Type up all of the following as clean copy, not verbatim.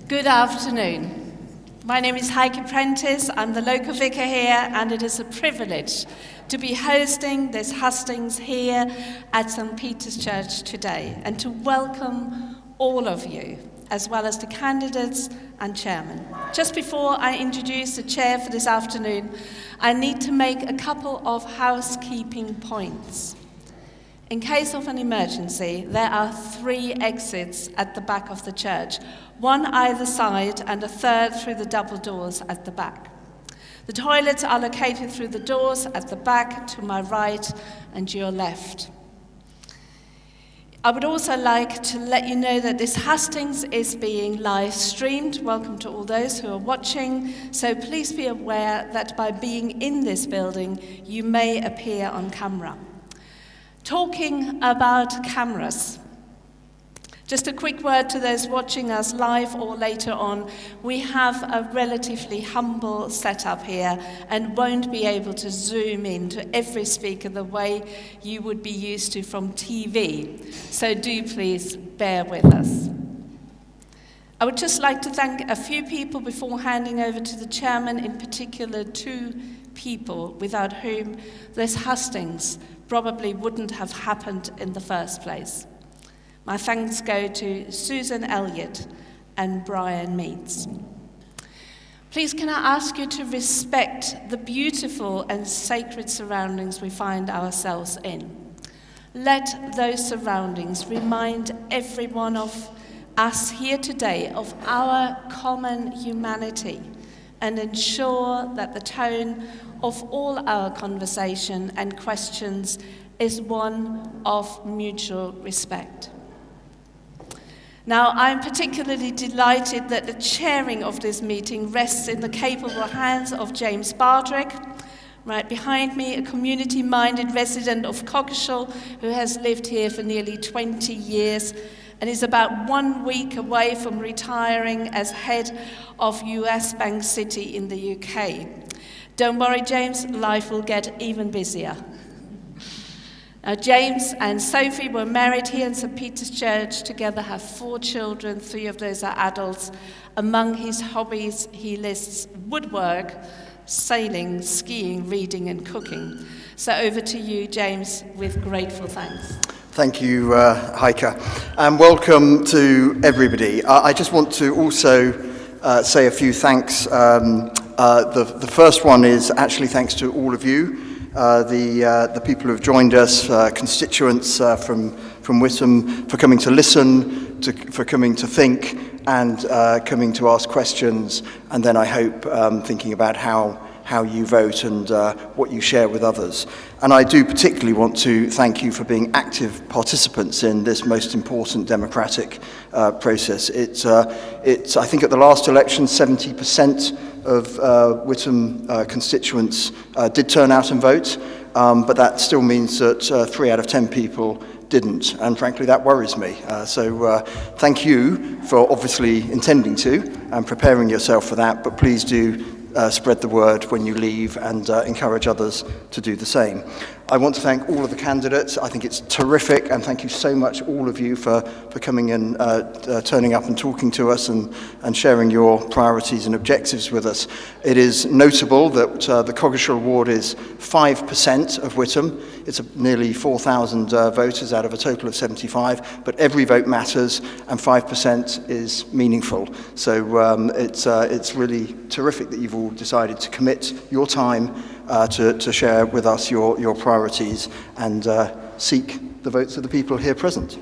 Good afternoon. My name is Heike Prentice. I'm the local vicar here, and it is a privilege to be hosting this Hustings here at St. Peter's Church today, and to welcome all of you, as well as the candidates and chairman. Just before I introduce the chair for this afternoon, I need to make a couple of housekeeping points. In case of an emergency, there are 3 exits at the back of the church, one either side and a third through the double doors at the back. The toilets are located through the doors at the back, to my right and your left. I would also like to let you know that this Hustings is being live streamed. Welcome to all those who are watching. So please be aware that by being in this building, you may appear on camera. Talking about cameras, just a quick word to those watching us live or later on. We have a relatively humble setup here and won't be able to zoom in to every speaker the way you would be used to from TV. So do please bear with us. I would just like to thank a few people before handing over to the chairman, in particular 2 people without whom this Hustings probably wouldn't have happened in the first place. My thanks go to Susan Elliott and Brian Meads. Please can I ask you to respect the beautiful and sacred surroundings we find ourselves in. Let those surroundings remind every one of us here today of our common humanity, and ensure that the tone of all our conversation and questions is one of mutual respect. Now, I'm particularly delighted that the chairing of this meeting rests in the capable hands of James Bardrick. Right behind me, a community-minded resident of Coggeshall who has lived here for nearly 20 years and is about 1 week away from retiring as head of US Bank City in the UK. Don't worry, James, life will get even busier. Now, James and Sophie were married here in St. Peter's Church, together have 4 children, 3 of those are adults. Among his hobbies, he lists woodwork, sailing, skiing, reading and cooking. So over to you, James, with grateful thanks. Thank you, Heike, and welcome to everybody. I just want to also say a few thanks. The first one is actually thanks to all of you, the people who have joined us, constituents from Witham, for coming to listen, for coming to think, and coming to ask questions, and then I hope thinking about how you vote and what you share with others. And I do particularly want to thank you for being active participants in this most important democratic process. It's I think at the last election, 70% of Witham constituents did turn out and vote, but that still means that 3 out of 10 people didn't, and frankly that worries me. So thank you for obviously intending to and preparing yourself for that, but please do spread the word when you leave and encourage others to do the same. I want to thank all of the candidates. I think it's terrific, and thank you so much, all of you, for coming and turning up and talking to us and sharing your priorities and objectives with us. It is notable that the Coggeshall ward is 5% of Witham. It's nearly 4,000 voters out of a total of 75, but every vote matters, and 5% is meaningful. So it's really terrific that you've all decided to commit your time to share with us your priorities and seek the votes of the people here present.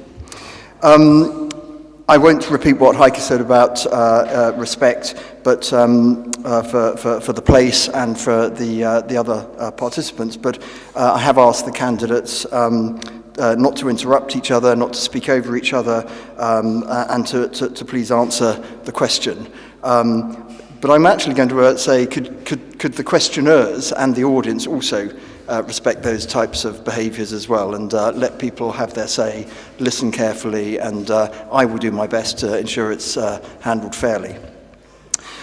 I won't repeat what Heike said about respect, but for the place and for the other participants. But I have asked the candidates not to interrupt each other, not to speak over each other, and to please answer the question. But I'm actually going to say, could the questioners and the audience also respect those types of behaviours as well, and let people have their say, listen carefully, and I will do my best to ensure it's handled fairly.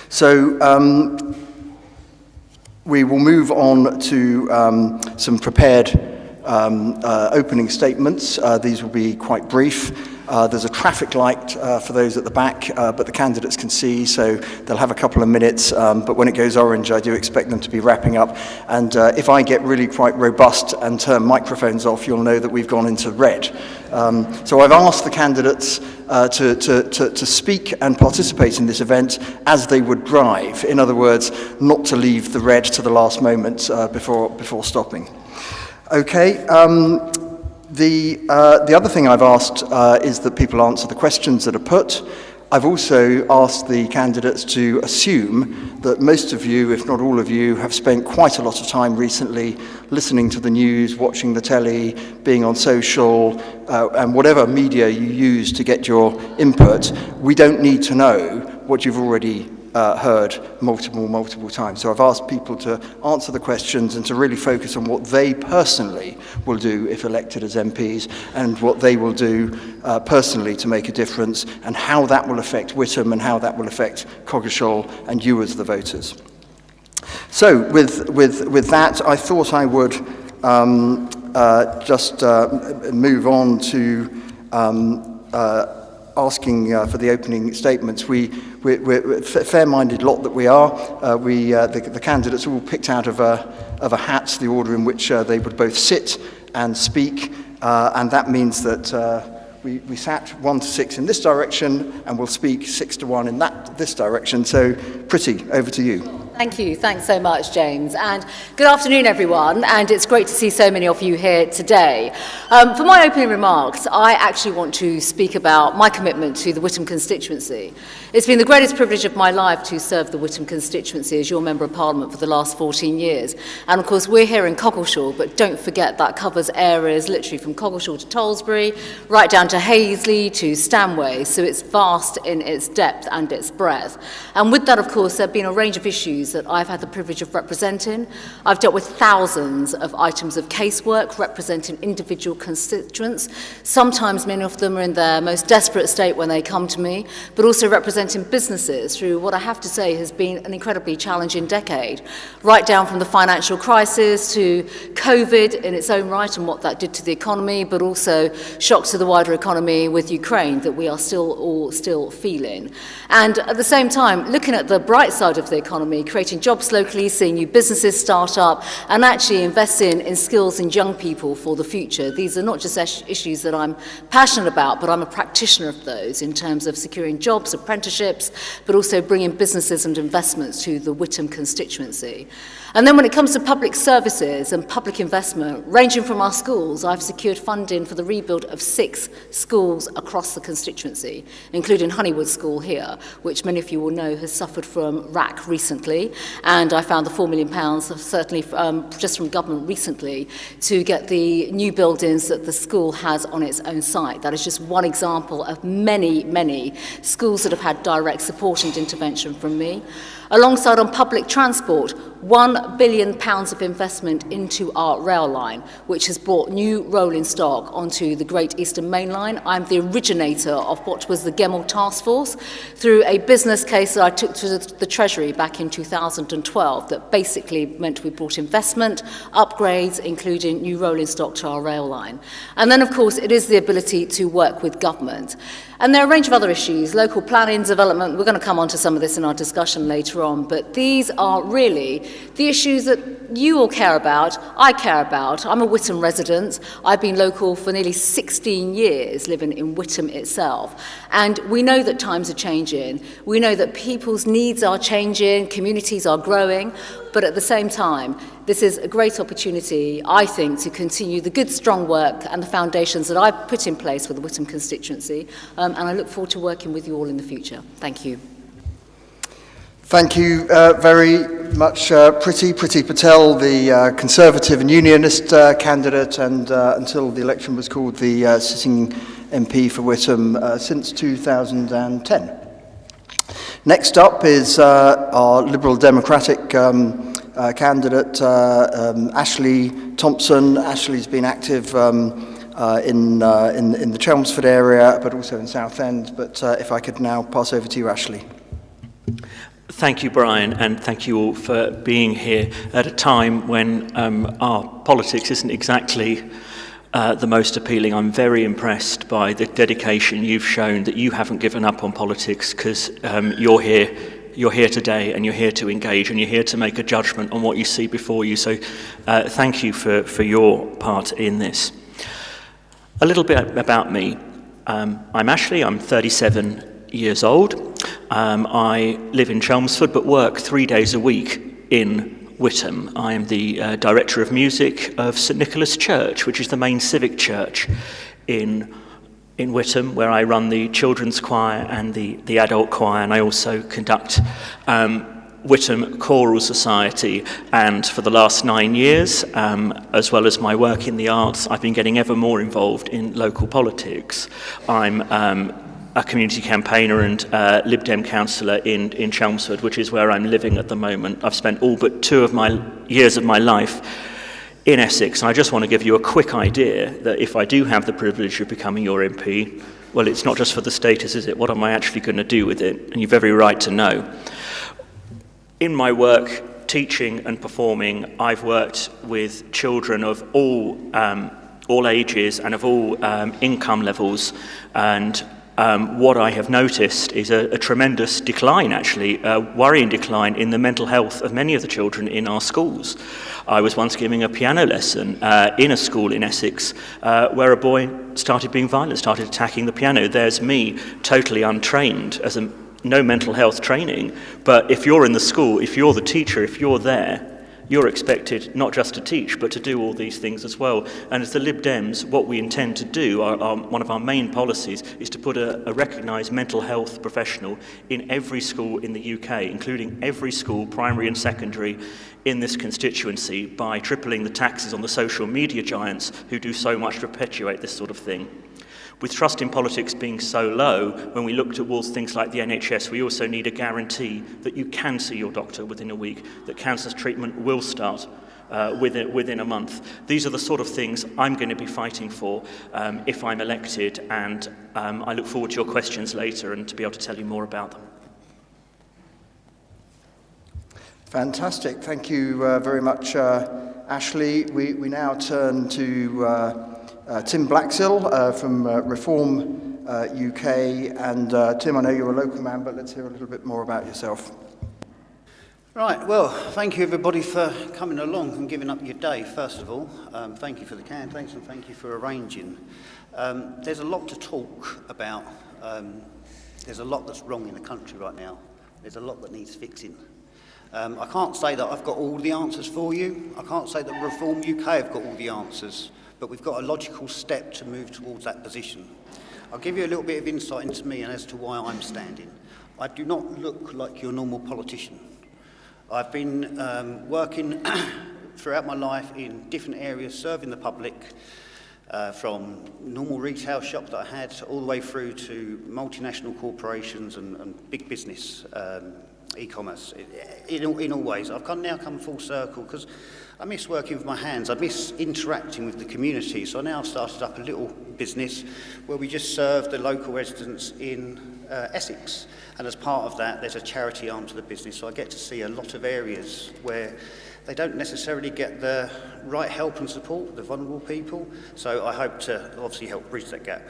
So we will move on to some prepared opening statements. These will be quite brief. There's a traffic light for those at the back, but the candidates can see, so they'll have a couple of minutes, but when it goes orange, I do expect them to be wrapping up. And if I get really quite robust and turn microphones off, you'll know that we've gone into red. So I've asked the candidates to speak and participate in this event as they would drive. In other words, not to leave the red to the last moment before stopping. Okay. The other thing I've asked is that people answer the questions that are put. I've also asked the candidates to assume that most of you, if not all of you, have spent quite a lot of time recently listening to the news, watching the telly, being on social, and whatever media you use to get your input. We don't need to know what you've already heard multiple times. So I've asked people to answer the questions and to really focus on what they personally will do if elected as MPs, and what they will do personally to make a difference, and how that will affect Witham and how that will affect Coggeshall and you as the voters. So with that, I thought I would just move on to asking for the opening statements. We're a fair-minded lot that we are. The candidates all picked out of a hat the order in which they would both sit and speak, and that means that we sat 1 to 6 in this direction, and we'll speak 6 to 1 in this direction. So, Priti, over to you. Thank you. Thanks so much, James. And good afternoon, everyone. And it's great to see so many of you here today. For my opening remarks, I actually want to speak about my commitment to the Witham constituency. It's been the greatest privilege of my life to serve the Witham constituency as your Member of Parliament for the last 14 years. And of course, we're here in Coggeshall, but don't forget that covers areas literally from Coggeshall to Tollesbury, right down to Hazley to Stanway. So it's vast in its depth and its breadth. And with that, of course, there have been a range of issues that I've had the privilege of representing. I've dealt with thousands of items of casework representing individual constituents. Sometimes many of them are in their most desperate state when they come to me, but also representing businesses through what I have to say has been an incredibly challenging decade, right down from the financial crisis to COVID in its own right and what that did to the economy, but also shocks to the wider economy with Ukraine that we are all still feeling. And at the same time, looking at the bright side of the economy, creating jobs locally, seeing new businesses start up, and actually investing in skills in young people for the future. These are not just issues that I'm passionate about, but I'm a practitioner of those in terms of securing jobs, apprenticeships, but also bringing businesses and investments to the Witham constituency. And then when it comes to public services and public investment, ranging from our schools, I've secured funding for the rebuild of 6 schools across the constituency, including Honeywood School here, which many of you will know has suffered from RAC recently. And I found the £4 million, certainly just from government recently, to get the new buildings that the school has on its own site. That is just one example of many schools that have had direct support and intervention from me. Alongside on public transport, £1 billion of investment into our rail line, which has brought new rolling stock onto the Great Eastern Main Line. I'm the originator of what was the Gemmell Task Force through a business case that I took to the Treasury back in 2012 that basically meant we brought investment, upgrades, including new rolling stock to our rail line. And then, of course, it is the ability to work with government. And there are a range of other issues, local planning, development. We're going to come on to some of this in our discussion later on, but these are really the issues that you all care about, I care about. I'm a Witham resident. I've been local for nearly 16 years, living in Witham itself. And we know that times are changing. We know that people's needs are changing, communities are growing, but at the same time, this is a great opportunity, I think, to continue the good, strong work and the foundations that I've put in place for the Witham constituency, and I look forward to working with you all in the future. Thank you. Thank you very much, Priti Patel, the Conservative and Unionist candidate, and until the election was called the sitting MP for Witham since 2010. Next up is our Liberal Democratic candidate, Ashley Thompson. Ashley's been active in the Chelmsford area, but also in Southend. But if I could now pass over to you, Ashley. Thank you, Brian, and thank you all for being here at a time when our politics isn't exactly the most appealing. I'm very impressed by the dedication you've shown, that you haven't given up on politics, because you're here today, and you're here to engage, and you're here to make a judgment on what you see before you. So thank you for your part in this. A little bit about me. I'm Ashley, I'm 37 years old. I live in Chelmsford but work 3 days a week in Whittam. I am the Director of Music of St Nicholas Church, which is the main civic church in Whittam, where I run the children's choir and the adult choir, and I also conduct Whittam Choral Society. And for the last 9 years, as well as my work in the arts, I've been getting ever more involved in local politics. I'm a community campaigner and Lib Dem councillor in Chelmsford, which is where I'm living at the moment. I've spent all but 2 of my years of my life in Essex, and I just want to give you a quick idea that if I do have the privilege of becoming your MP, well, it's not just for the status, is it? What am I actually going to do with it? And you're very right to know. In my work, teaching and performing, I've worked with children of all ages and of all income levels, and what I have noticed is a tremendous decline, actually, a worrying decline in the mental health of many of the children in our schools. I was once giving a piano lesson in a school in Essex where a boy started being violent, started attacking the piano. There's me, totally untrained, no mental health training, but if you're in the school, if you're the teacher, if you're there, you're expected not just to teach, but to do all these things as well. And as the Lib Dems, what we intend to do, one of our main policies, is to put a recognised mental health professional in every school in the UK, including every school, primary and secondary, in this constituency, by tripling the taxes on the social media giants who do so much to perpetuate this sort of thing. With trust in politics being so low, when we look towards things like the NHS, we also need a guarantee that you can see your doctor within a week, that cancer treatment will start within a month. These are the sort of things I'm going to be fighting for if I'm elected, and I look forward to your questions later and to be able to tell you more about them. Fantastic. Thank you very much, Ashley. We now turn to Tim Blaxill from Reform UK. And Tim, I know you're a local man, but let's hear a little bit more about yourself. Right, well, thank you everybody for coming along and giving up your day, first of all. Thank you for the candidates and thank you for arranging. There's a lot to talk about. There's a lot that's wrong in the country right now. There's a lot that needs fixing. I can't say that I've got all the answers for you. I can't say that Reform UK have got all the answers, but we've got a logical step to move towards that position. I'll give you a little bit of insight into me and as to why I'm standing. I do not look like your normal politician. I've been working throughout my life in different areas, serving the public, from normal retail shop that I had all the way through to multinational corporations and big business, e-commerce, in all ways. I've now come full circle because I miss working with my hands. I miss interacting with the community. So I now started up a little business where we just serve the local residents in Essex. And as part of that, there's a charity arm to the business. So I get to see a lot of areas where they don't necessarily get the right help and support, the vulnerable people. So I hope to obviously help bridge that gap.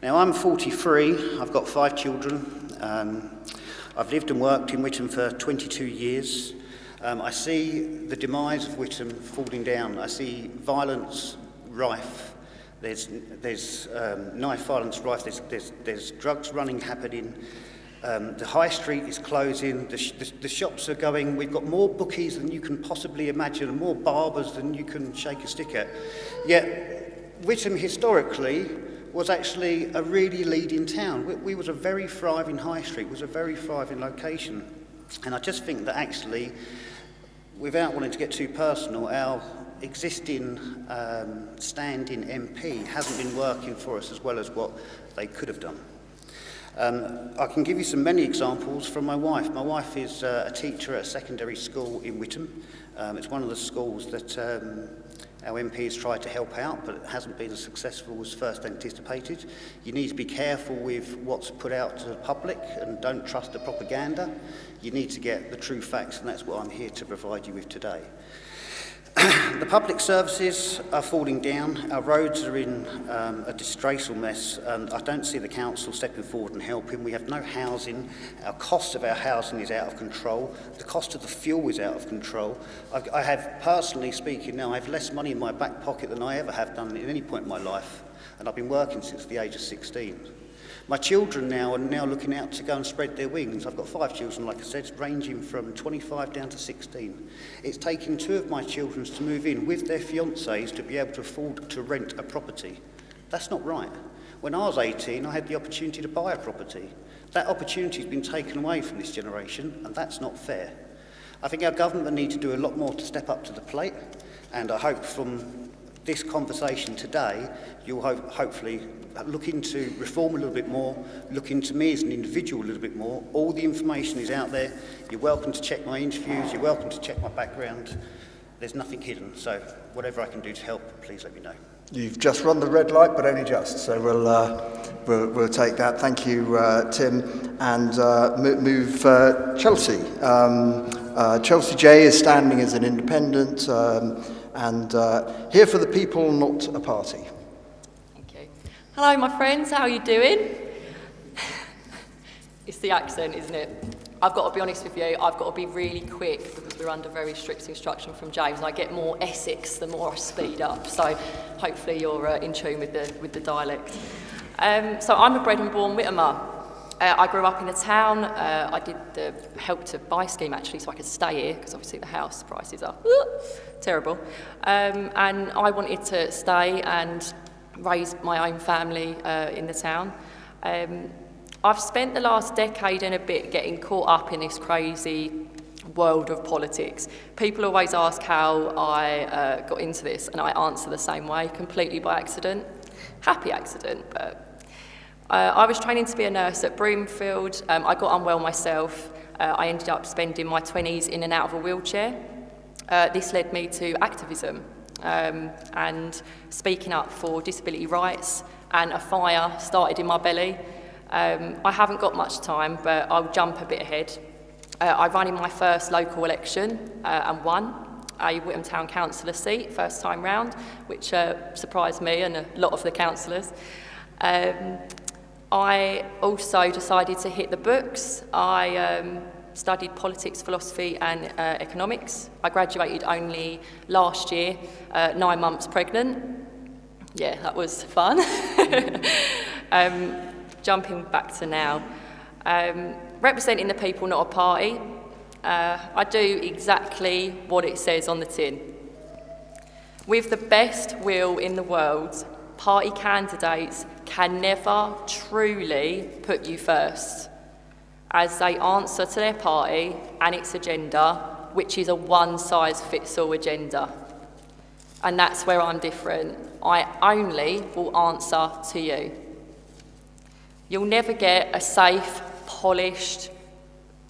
Now, I'm 43. I've got 5 children. I've lived and worked in Whittam for 22 years. I see the demise of Whittam falling down. I see violence rife. There's knife violence rife. There's drugs running happening. The high street is closing. The shops are going. We've got more bookies than you can possibly imagine, and more barbers than you can shake a stick at. Yet Whittam historically was actually a really leading town. We was a very thriving high street, was a very thriving location. And I just think that actually, without wanting to get too personal, our existing standing MP hasn't been working for us as well as what they could have done. I can give you many examples from my wife. My wife is a teacher at a secondary school in Whittam. It's one of the schools that our MPs tried to help out, but it hasn't been as successful as first anticipated. You need to be careful with what's put out to the public and don't trust the propaganda. You need to get the true facts, and that's what I'm here to provide you with today. The public services are falling down. Our roads are in a disgraceful mess, and I don't see the council stepping forward and helping. We have no housing. Our cost of our housing is out of control. The cost of the fuel is out of control. I have, personally speaking now, I have less money in my back pocket than I ever have done at any point in my life, and I've been working since the age of 16. My children now are looking out to go and spread their wings. I've got 5 children, like I said, ranging from 25 down to 16. It's taken 2 of my children to move in with their fiancés to be able to afford to rent a property. That's not right. When I was 18, I had the opportunity to buy a property. That opportunity has been taken away from this generation, and that's not fair. I think our government need to do a lot more to step up to the plate, and I hope from this conversation today, you'll hopefully look into reform a little bit more, look into me as an individual a little bit more. All the information is out there. You're welcome to check my interviews, you're welcome to check my background. There's nothing hidden, so whatever I can do to help, please let me know. You've just run the red light, but only just, so we'll take that. Thank you, Tim. And move Chelsea. Chelsea J is standing as an independent, and here for the people, not a party. Thank you. Hello, my friends. How are you doing? It's the accent, isn't it? I've got to be honest with you. I've got to be really quick because we're under very strict instruction from James. I get more Essex the more I speed up. So hopefully you're in tune with the dialect. So I'm a bred and born Whithamer. I grew up in the town. I did the Help to Buy scheme actually, so I could stay here because obviously the house prices are terrible. And I wanted to stay and raise my own family in the town. I've spent the last decade and a bit getting caught up in this crazy world of politics. People always ask how I got into this, and I answer the same way, completely by accident. Happy accident, but I was training to be a nurse at Broomfield. I got unwell myself. I ended up spending my 20s in and out of a wheelchair. This led me to activism and speaking up for disability rights, and a fire started in my belly. I haven't got much time, but I'll jump a bit ahead. I ran in my first local election and won a Whitham Town Councillor seat, first time round, which surprised me and a lot of the councillors. I also decided to hit the books. I studied politics, philosophy and economics. I graduated only last year, 9 months pregnant. Yeah, that was fun. Jumping back to now, representing the people, not a party. I do exactly what it says on the tin. With the best will in the world, party candidates can never truly put you first, as they answer to their party and its agenda, which is a one-size-fits-all agenda. And that's where I'm different. I only will answer to you. You'll never get a safe, polished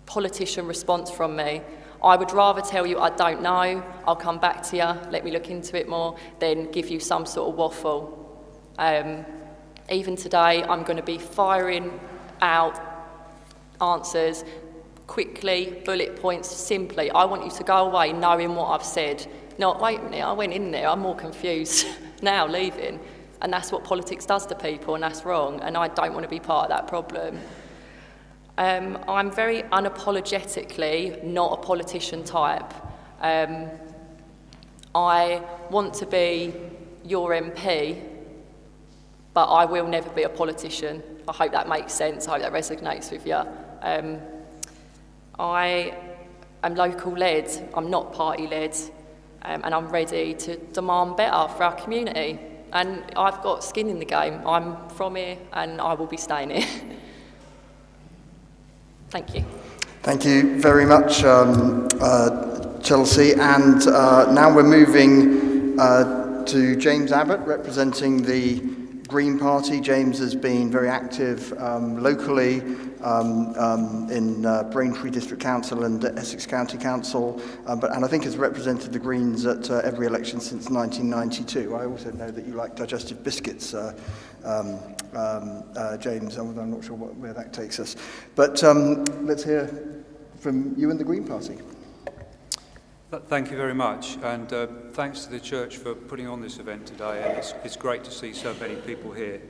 politician response from me. I would rather tell you I don't know, I'll come back to you, let me look into it more, than give you some sort of waffle. Even today, I'm going to be firing out answers quickly, bullet points, simply. I want you to go away knowing what I've said. Not, wait a minute, I went in there, I'm more confused now leaving. And that's what politics does to people, and that's wrong, and I don't want to be part of that problem. I'm very unapologetically not a politician type. I want to be your MP, but I will never be a politician. I hope that makes sense, I hope that resonates with you. I am local-led, I'm not party-led, and I'm ready to demand better for our community. And I've got skin in the game. I'm from here and I will be staying here. Thank you. Thank you very much, Chelsea. And now we're moving to James Abbott, representing the Green Party. James has been very active locally in Braintree District Council and Essex County Council, and I think has represented the Greens at every election since 1992. I also know that you like digestive biscuits, James, although I'm not sure where that takes us. But let's hear from you and the Green Party. Thank you very much, and thanks to the church for putting on this event today, and it's great to see so many people here.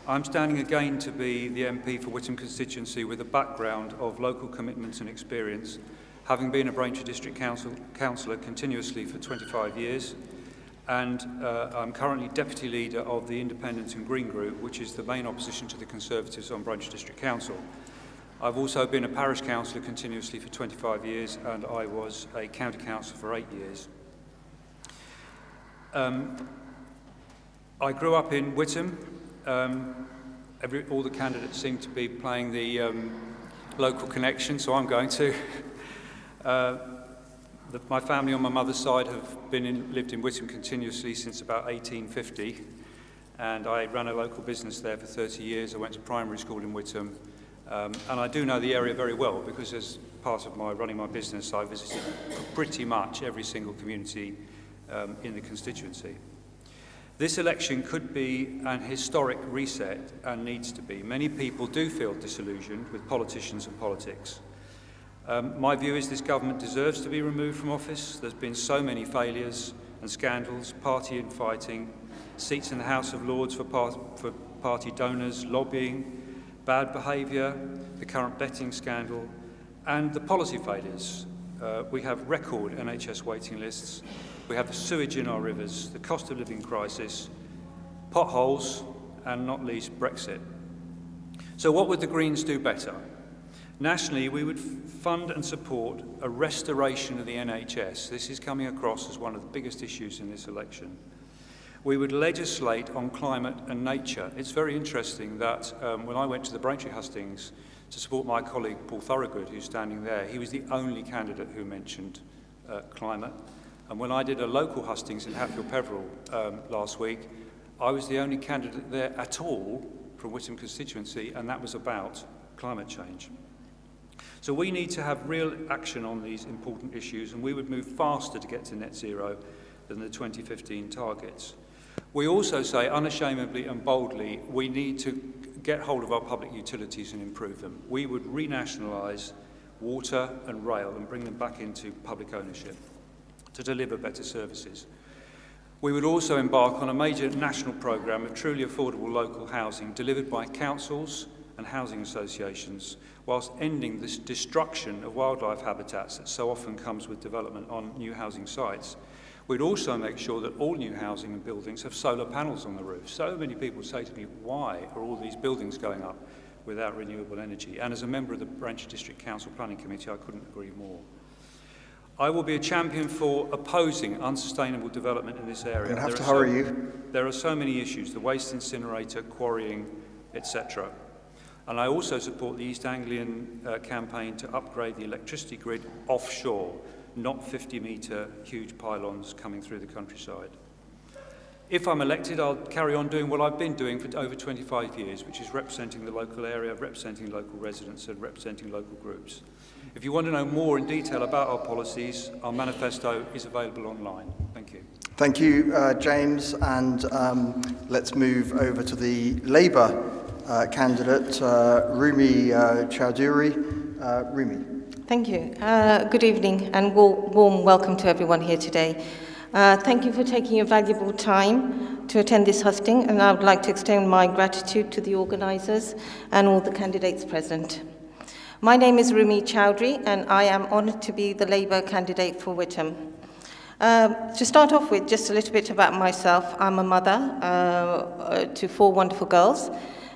I'm standing again to be the MP for Witham constituency with a background of local commitment and experience, having been a Braintree District Councillor continuously for 25 years, and I'm currently Deputy Leader of the Independent and Green Group, which is the main opposition to the Conservatives on Braintree District Council. I've also been a parish councillor continuously for 25 years, and I was a county councillor for 8 years. I grew up in Witham. All the candidates seem to be playing the local connection, so I'm going to. My family on my mother's side have lived in Witham continuously since about 1850, and I ran a local business there for 30 years. I went to primary school in Witham. And I do know the area very well because as part of running my business, I visited pretty much every single community in the constituency. This election could be an historic reset and needs to be. Many people do feel disillusioned with politicians and politics. My view is this government deserves to be removed from office. There's been so many failures and scandals, party infighting, seats in the House of Lords for party donors, lobbying, bad behaviour, the current betting scandal, and the policy failures. We have record NHS waiting lists, we have the sewage in our rivers, the cost of living crisis, potholes, and not least Brexit. So what would the Greens do better? Nationally, we would fund and support a restoration of the NHS. This is coming across as one of the biggest issues in this election. We would legislate on climate and nature. It's very interesting that when I went to the Braintree Hustings to support my colleague Paul Thorogood, who's standing there, he was the only candidate who mentioned climate. And when I did a local Hustings in Hatfield Peveril last week, I was the only candidate there at all from Witham constituency, and that was about climate change. So we need to have real action on these important issues, and we would move faster to get to net zero than the 2015 targets. We also say unashamedly and boldly we need to get hold of our public utilities and improve them. We would renationalise water and rail and bring them back into public ownership to deliver better services. We would also embark on a major national programme of truly affordable local housing delivered by councils and housing associations, whilst ending this destruction of wildlife habitats that so often comes with development on new housing sites. We'd also make sure that all new housing and buildings have solar panels on the roof. So many people say to me, why are all these buildings going up without renewable energy? And as a member of the Braintree District Council Planning Committee, I couldn't agree more. I will be a champion for opposing unsustainable development in this area. I'm going to have to hurry you. There are so many issues, the waste incinerator, quarrying, etc. And I also support the East Anglian campaign to upgrade the electricity grid offshore, not 50-metre huge pylons coming through the countryside. If I'm elected, I'll carry on doing what I've been doing for over 25 years, which is representing the local area, representing local residents and representing local groups. If you want to know more in detail about our policies, our manifesto is available online. Thank you. Thank you, James, and let's move over to the Labour candidate, Rumi Chowdhury. Rumi. Thank you. Good evening and warm welcome to everyone here today. Thank you for taking your valuable time to attend this husting, and I would like to extend my gratitude to the organisers and all the candidates present. My name is Rumi Chowdhury and I am honoured to be the Labour candidate for Witham. To start off with, just a little bit about myself. I'm a mother to 4 wonderful girls,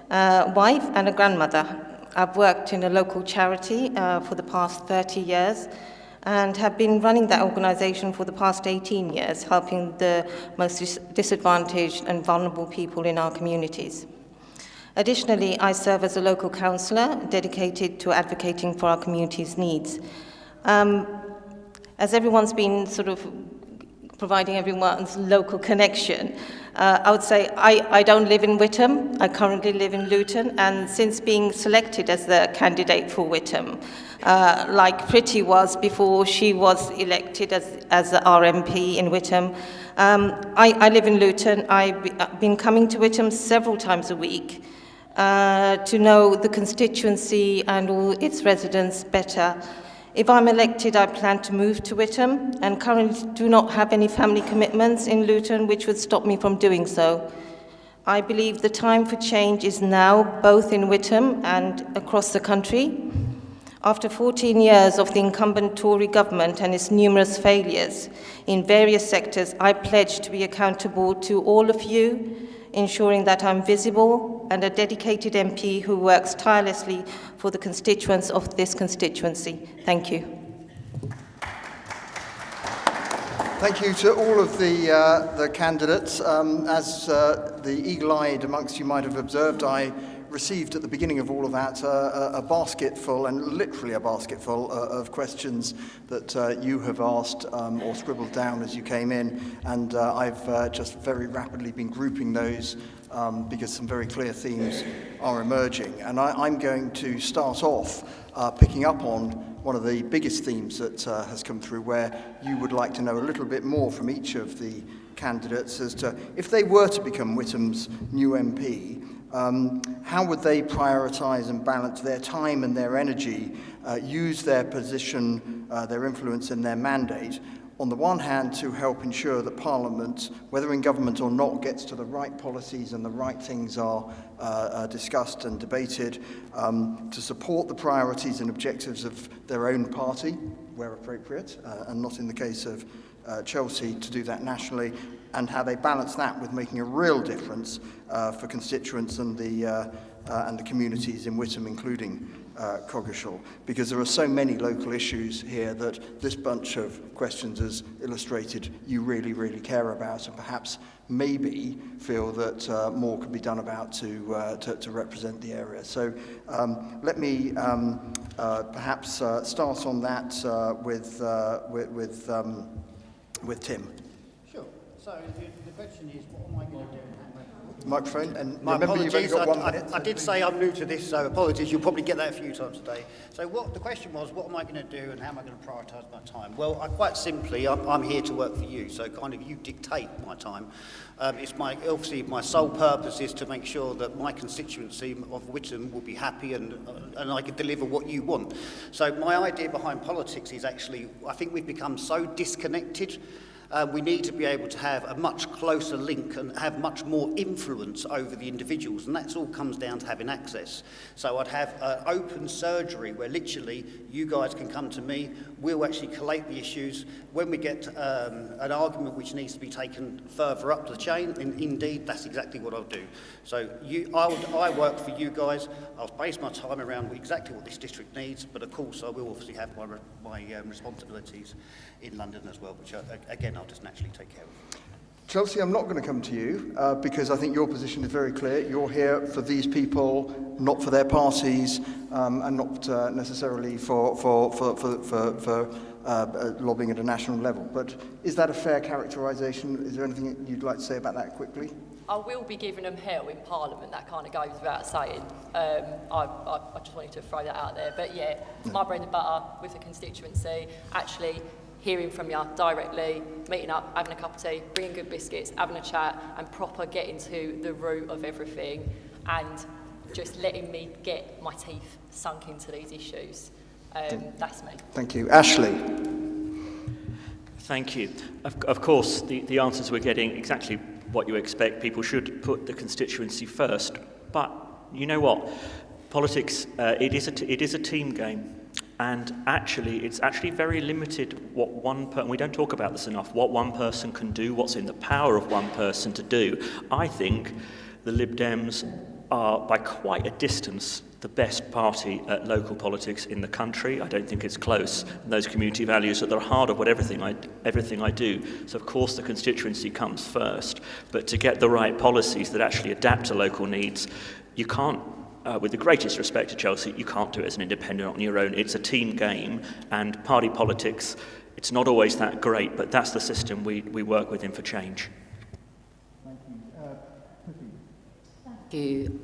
wife and a grandmother. I've worked in a local charity for the past 30 years and have been running that organisation for the past 18 years, helping the most disadvantaged and vulnerable people in our communities. Additionally, I serve as a local councillor dedicated to advocating for our community's needs. As everyone's been sort of providing everyone's local connection, I would say I don't live in Witham. I currently live in Luton, and since being selected as the candidate for Witham, like Pretty was before she was elected as the RMP in Witham, I live in Luton. I've been coming to Witham several times a week to know the constituency and all its residents better. If I'm elected, I plan to move to Witham and currently do not have any family commitments in Luton which would stop me from doing so. I believe the time for change is now, both in Witham and across the country. After 14 years of the incumbent Tory government and its numerous failures in various sectors, I pledge to be accountable to all of you, ensuring that I'm visible and a dedicated MP who works tirelessly for the constituents of this constituency. Thank you. Thank you to all of the candidates. As the eagle-eyed amongst you might have observed, I received at the beginning of all of that a basket full, and literally a basket full, of questions that you have asked or scribbled down as you came in, and I've just very rapidly been grouping those because some very clear themes are emerging. And I'm going to start off picking up on one of the biggest themes that has come through, where you would like to know a little bit more from each of the candidates as to, if they were to become Witham's new MP, how would they prioritise and balance their time and their energy, use their position, their influence and their mandate, on the one hand to help ensure that Parliament, whether in government or not, gets to the right policies and the right things are discussed and debated, to support the priorities and objectives of their own party, where appropriate, and not in the case of Chelsea, to do that nationally, and how they balance that with making a real difference for constituents and the communities in Witham, including Coggeshall, because there are so many local issues here that this bunch of questions has illustrated you really, really care about, and perhaps maybe feel that more could be done about to represent the area. So let me perhaps start on that with Tim. Sure. So the question is, what am I going to do? Microphone, and My remember you've only apologies, got 1 minute. I did say I'm new to this, so apologies, you'll probably get that a few times today. So the question was, what am I going to do and how am I going to prioritise my time? Well, quite simply, I'm here to work for you, so kind of you dictate my time. Obviously my sole purpose is to make sure that my constituency of Witham will be happy and I can deliver what you want. So my idea behind politics is actually, I think we've become so disconnected. We need to be able to have a much closer link and have much more influence over the individuals, and that all comes down to having access. So I'd have open surgery where literally you guys can come to me, we'll actually collate the issues. When we get an argument which needs to be taken further up the chain, and indeed that's exactly what I'll do. So I work for you guys, I'll base my time around exactly what this district needs, but of course I will obviously have my responsibilities in London as well, which again I'll just naturally take care of. Chelsea, I'm not going to come to you because I think your position is very clear. You're here for these people, not for their parties, and not necessarily for lobbying at a national level. But is that a fair characterisation? Is there anything you'd like to say about that quickly? I will be giving them hell in Parliament, that kind of goes without saying. I just wanted to throw that out there. But yeah, it's my bread and butter with the constituency, actually hearing from you directly, meeting up, having a cup of tea, bringing good biscuits, having a chat, and proper getting to the root of everything, and just letting me get my teeth sunk into these issues. That's me. Thank you. Ashley. Thank you. Of course, the answers we're getting exactly what you expect. People should put the constituency first. But you know what? Politics, it is a team game. And actually, it's actually very limited what one person, we don't talk about this enough, what one person can do, what's in the power of one person to do. I think the Lib Dems are, by quite a distance, the best party at local politics in the country. I don't think it's close. And those community values are at the heart of everything I do. So of course the constituency comes first. But to get the right policies that actually adapt to local needs, you can't, with the greatest respect to Chelsea, you can't do it as an independent on your own. It's a team game, and party politics, it's not always that great, but that's the system we work within for change. Thank you.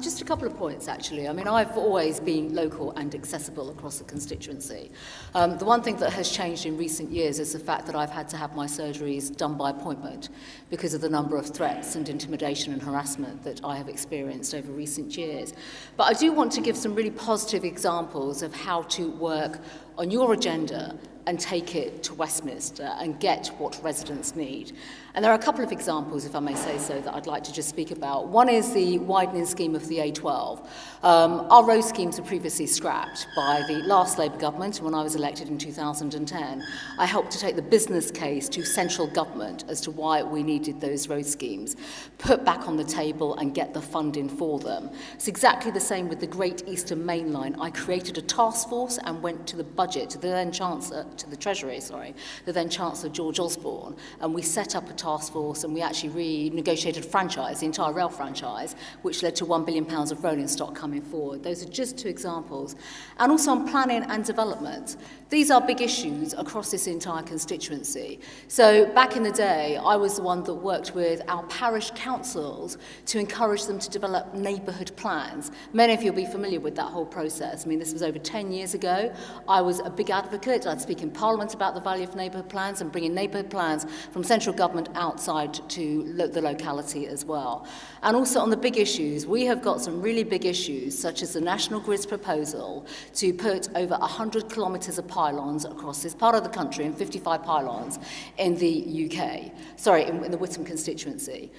Just a couple of points, actually. I mean, I've always been local and accessible across the constituency. The one thing that has changed in recent years is the fact that I've had to have my surgeries done by appointment because of the number of threats and intimidation and harassment that I have experienced over recent years. But I do want to give some really positive examples of how to work on your agenda and take it to Westminster and get what residents need. And there are a couple of examples, if I may say so, that I'd like to just speak about. One is the widening scheme of the A12. Our road schemes were previously scrapped by the last Labour government, and when I was elected in 2010, I helped to take the business case to central government as to why we needed those road schemes put back on the table and get the funding for them. It's exactly the same with the Great Eastern Main Line. I created a task force and went to the budget, to the then Chancellor, to the Treasury, the then Chancellor George Osborne, and we set up a task force and we actually renegotiated franchise, the entire rail franchise, which led to £1 billion of rolling stock coming forward. Those are just two examples. And also on planning and development. These are big issues across this entire constituency. So back in the day, I was the one that worked with our parish councils to encourage them to develop neighbourhood plans. Many of you will be familiar with that whole process. I mean, this was over 10 years ago. I was a big advocate. I'd speak in Parliament about the value of neighbourhood plans and bringing neighbourhood plans from central government outside to the locality as well. And also on the big issues, we have got some really big issues, such as the National Grid's proposal to put over 100 kilometres of pylons across this part of the country, and 55 pylons in the UK, in the Witham constituency.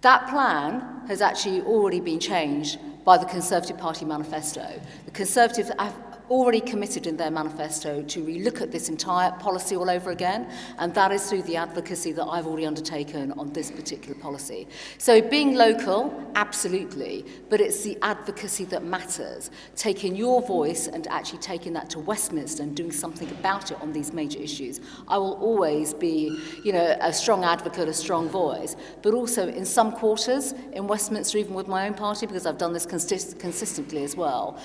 That plan has actually already been changed by the Conservative Party manifesto. The Conservatives have already committed in their manifesto to relook at this entire policy all over again, and that is through the advocacy that I've already undertaken on this particular policy. So being local, absolutely, but it's the advocacy that matters, taking your voice and actually taking that to Westminster and doing something about it on these major issues. I will always be, a strong advocate, a strong voice, but also in some quarters in Westminster, even with my own party, because I've done this consistently as well,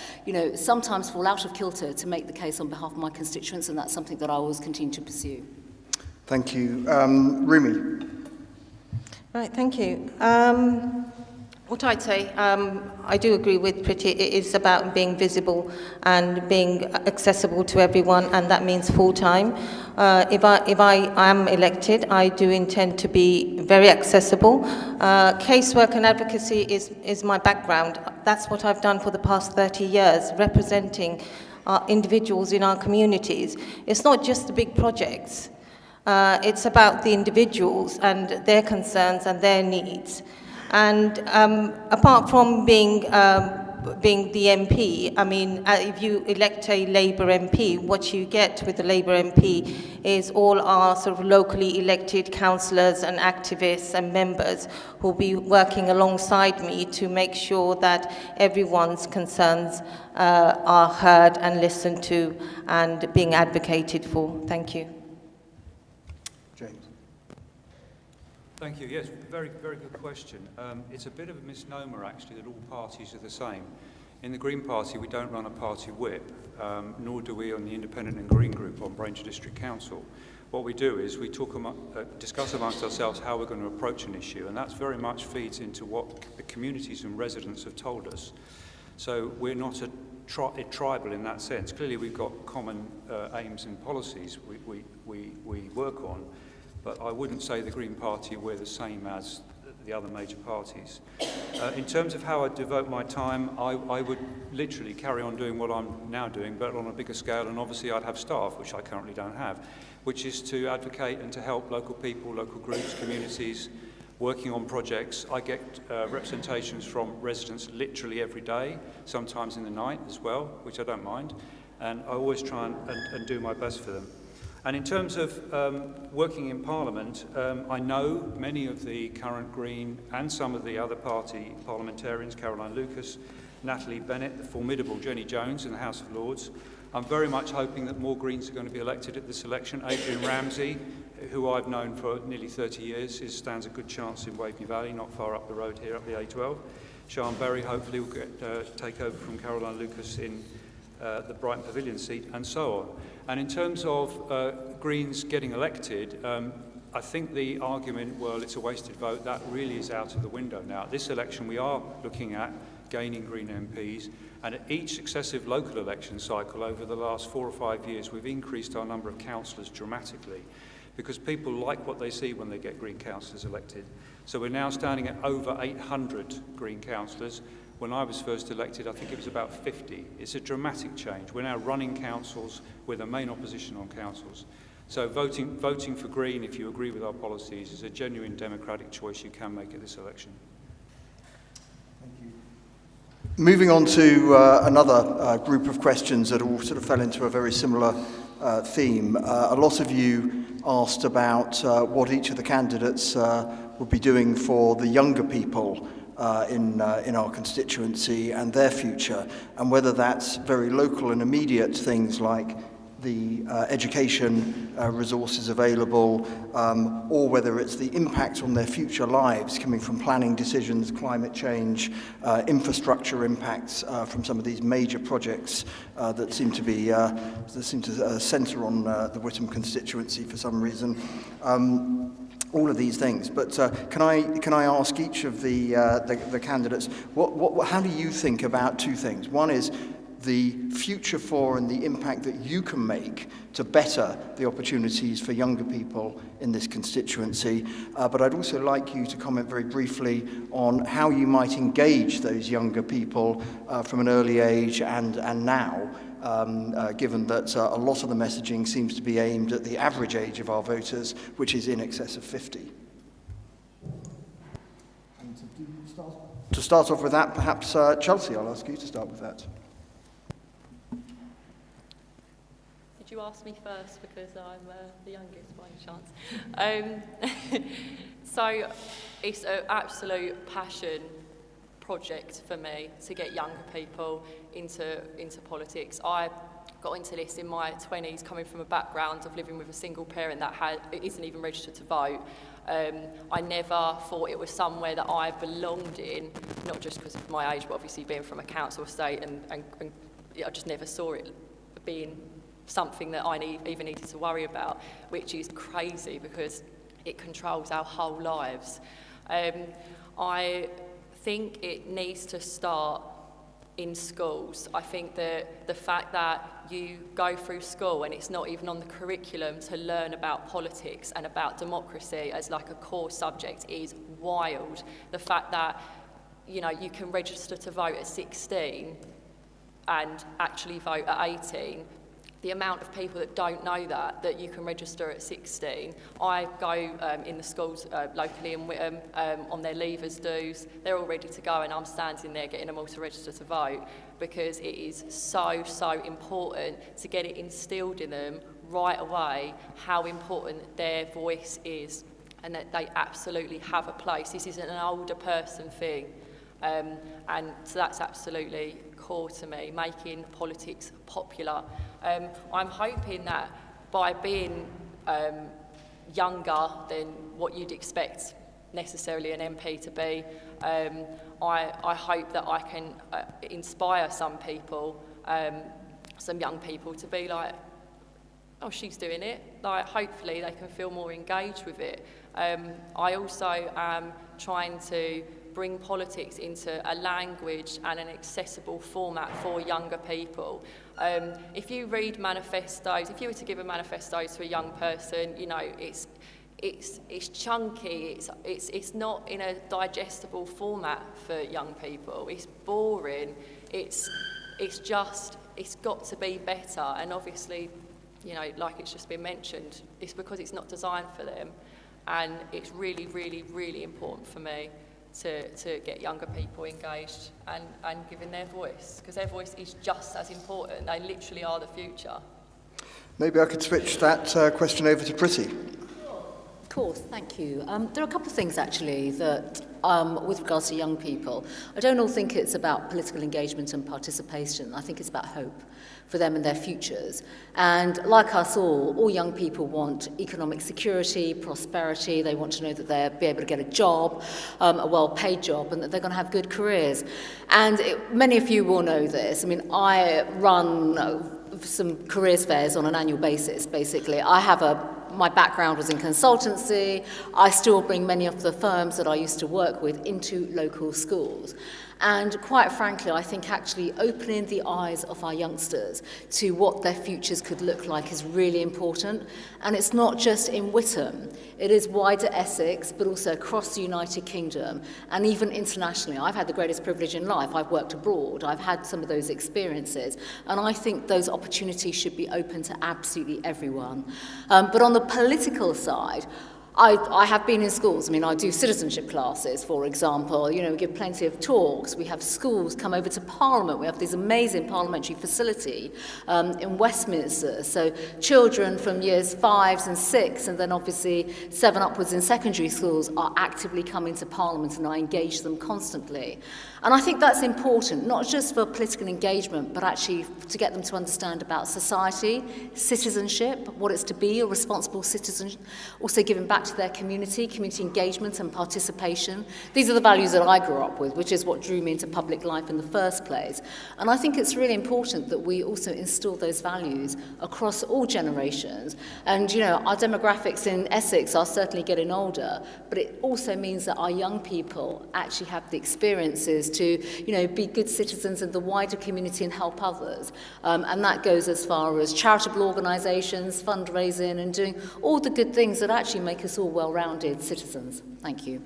sometimes fall out of kilter to make the case on behalf of my constituents, and that's something that I always continue to pursue. Thank you. Rumi. Right, thank you. What I'd say, I do agree with Priti. It is about being visible and being accessible to everyone, and that means full-time. If I am elected, I do intend to be very accessible. Casework and advocacy is my background. That's what I've done for the past 30 years, representing individuals in our communities. It's not just the big projects. It's about the individuals and their concerns and their needs. And apart from being the MP, I mean, if you elect a Labour MP, what you get with the Labour MP is all our sort of locally elected councillors and activists and members who will be working alongside me to make sure that everyone's concerns are heard and listened to and being advocated for. Thank you. Thank you. Yes, very, very good question. It's a bit of a misnomer, actually, that all parties are the same. In the Green Party, we don't run a party whip, nor do we on the Independent and Green Group on Braintree District Council. What we do is we discuss amongst ourselves how we're going to approach an issue, and that very much feeds into what the communities and residents have told us. So we're not tribal in that sense. Clearly, we've got common aims and policies we work on, but I wouldn't say the Green Party we're the same as the other major parties. In terms of how I devote my time, I would literally carry on doing what I'm now doing, but on a bigger scale, and obviously I'd have staff, which I currently don't have, which is to advocate and to help local people, local groups, communities, working on projects. I get representations from residents literally every day, sometimes in the night as well, which I don't mind, and I always try and do my best for them. And in terms of working in Parliament, I know many of the current Green and some of the other party parliamentarians, Caroline Lucas, Natalie Bennett, the formidable Jenny Jones in the House of Lords. I'm very much hoping that more Greens are going to be elected at this election. Adrian Ramsey, who I've known for nearly 30 years, stands a good chance in Waveney Valley, not far up the road here, up the A12. Sian Berry hopefully will take over from Caroline Lucas in the Brighton Pavilion seat, and so on. And in terms of Greens getting elected, I think the argument, well, it's a wasted vote, that really is out of the window now. This election we are looking at gaining Green MPs, and at each successive local election cycle over the last 4 or 5 years, we've increased our number of councillors dramatically, because people like what they see when they get Green councillors elected. So we're now standing at over 800 Green councillors. When I was first elected, I think it was about 50. It's a dramatic change. We're now running councils. We're the main opposition on councils. So voting for Green, if you agree with our policies, is a genuine democratic choice you can make at this election. Moving on to another group of questions that all sort of fell into a very similar theme. A lot of you asked about what each of the candidates would be doing for the younger people in our constituency and their future, and whether that's very local and immediate things like the education resources available, or whether it's the impact on their future lives coming from planning decisions, climate change, infrastructure impacts from some of these major projects that seem to centre on the Witham constituency for some reason. All of these things, but can I ask each of the candidates how do you think about two things? One is the future for and the impact that you can make to better the opportunities for younger people in this constituency. But I'd also like you to comment very briefly on how you might engage those younger people from an early age and now, given that a lot of the messaging seems to be aimed at the average age of our voters, which is in excess of 50. And to start off with that, perhaps Chelsea, I'll ask you to start with that. Did you ask me first because I'm the youngest by any chance? So it's an absolute passion project for me to get younger people into politics. I got into this in my 20s, coming from a background of living with a single parent that isn't even registered to vote. I never thought it was somewhere that I belonged in, not just because of my age, but obviously being from a council estate, and I just never saw it being something that I even needed to worry about, which is crazy because it controls our whole lives. I think it needs to start in schools. I think that the fact that you go through school and it's not even on the curriculum to learn about politics and about democracy as like a core subject is wild. The fact that, you know, you can register to vote at 16 and actually vote at 18, the amount of people that don't know that you can register at 16. I go in the schools locally in Witham on their leavers dues. They're all ready to go and I'm standing there getting them all to register to vote because it is so important to get it instilled in them right away how important their voice is and that they absolutely have a place. This isn't an older person thing. And so that's absolutely core to me, making politics popular. I'm hoping that by being younger than what you'd expect necessarily an MP to be, I hope that I can inspire some people, some young people to be like, oh, she's doing it. Like, hopefully they can feel more engaged with it. I also am trying to bring politics into a language and an accessible format for younger people. If you read manifestos, if you were to give a manifesto to a young person, you know, it's chunky, it's not in a digestible format for young people. It's boring. It's got to be better. And obviously, you know, like it's just been mentioned, it's because it's not designed for them. And it's really, really, really important for me to get younger people engaged and given their voice, because their voice is just as important. They literally are the future. Maybe I could switch that question over to Priti. Of course, thank you. There are a couple of things actually that, with regards to young people, I don't all think it's about political engagement and participation. I think it's about hope for them and their futures. And like us all young people want economic security, prosperity. They want to know that they'll be able to get a job, a well-paid job, and that they're going to have good careers. And many of you will know this. I mean, I run some careers fairs on an annual basis, basically. I have a my background was in consultancy. I still bring many of the firms that I used to work with into local schools. And quite frankly, I think actually opening the eyes of our youngsters to what their futures could look like is really important. And it's not just in Witham, it is wider Essex, but also across the United Kingdom and even internationally. I've had the greatest privilege in life. I've worked abroad. I've had some of those experiences. And I think those opportunities should be open to absolutely everyone. But on the political side, I have been in schools. I mean, I do citizenship classes, for example. You know, we give plenty of talks. We have schools come over to Parliament. We have this amazing parliamentary facility in Westminster. So children from years 5 and 6, and then obviously 7 upwards in secondary schools are actively coming to Parliament, and I engage them constantly. And I think that's important, not just for political engagement, but actually to get them to understand about society, citizenship, what it's to be a responsible citizen, also giving back to their community engagement and participation. These are the values that I grew up with, which is what drew me into public life in the first place. And I think it's really important that we also instill those values across all generations. And, you know, our demographics in Essex are certainly getting older, but it also means that our young people actually have the experiences to, you know, be good citizens in the wider community and help others. And that goes as far as charitable organisations, fundraising, and doing all the good things that actually make us all well-rounded citizens. Thank you.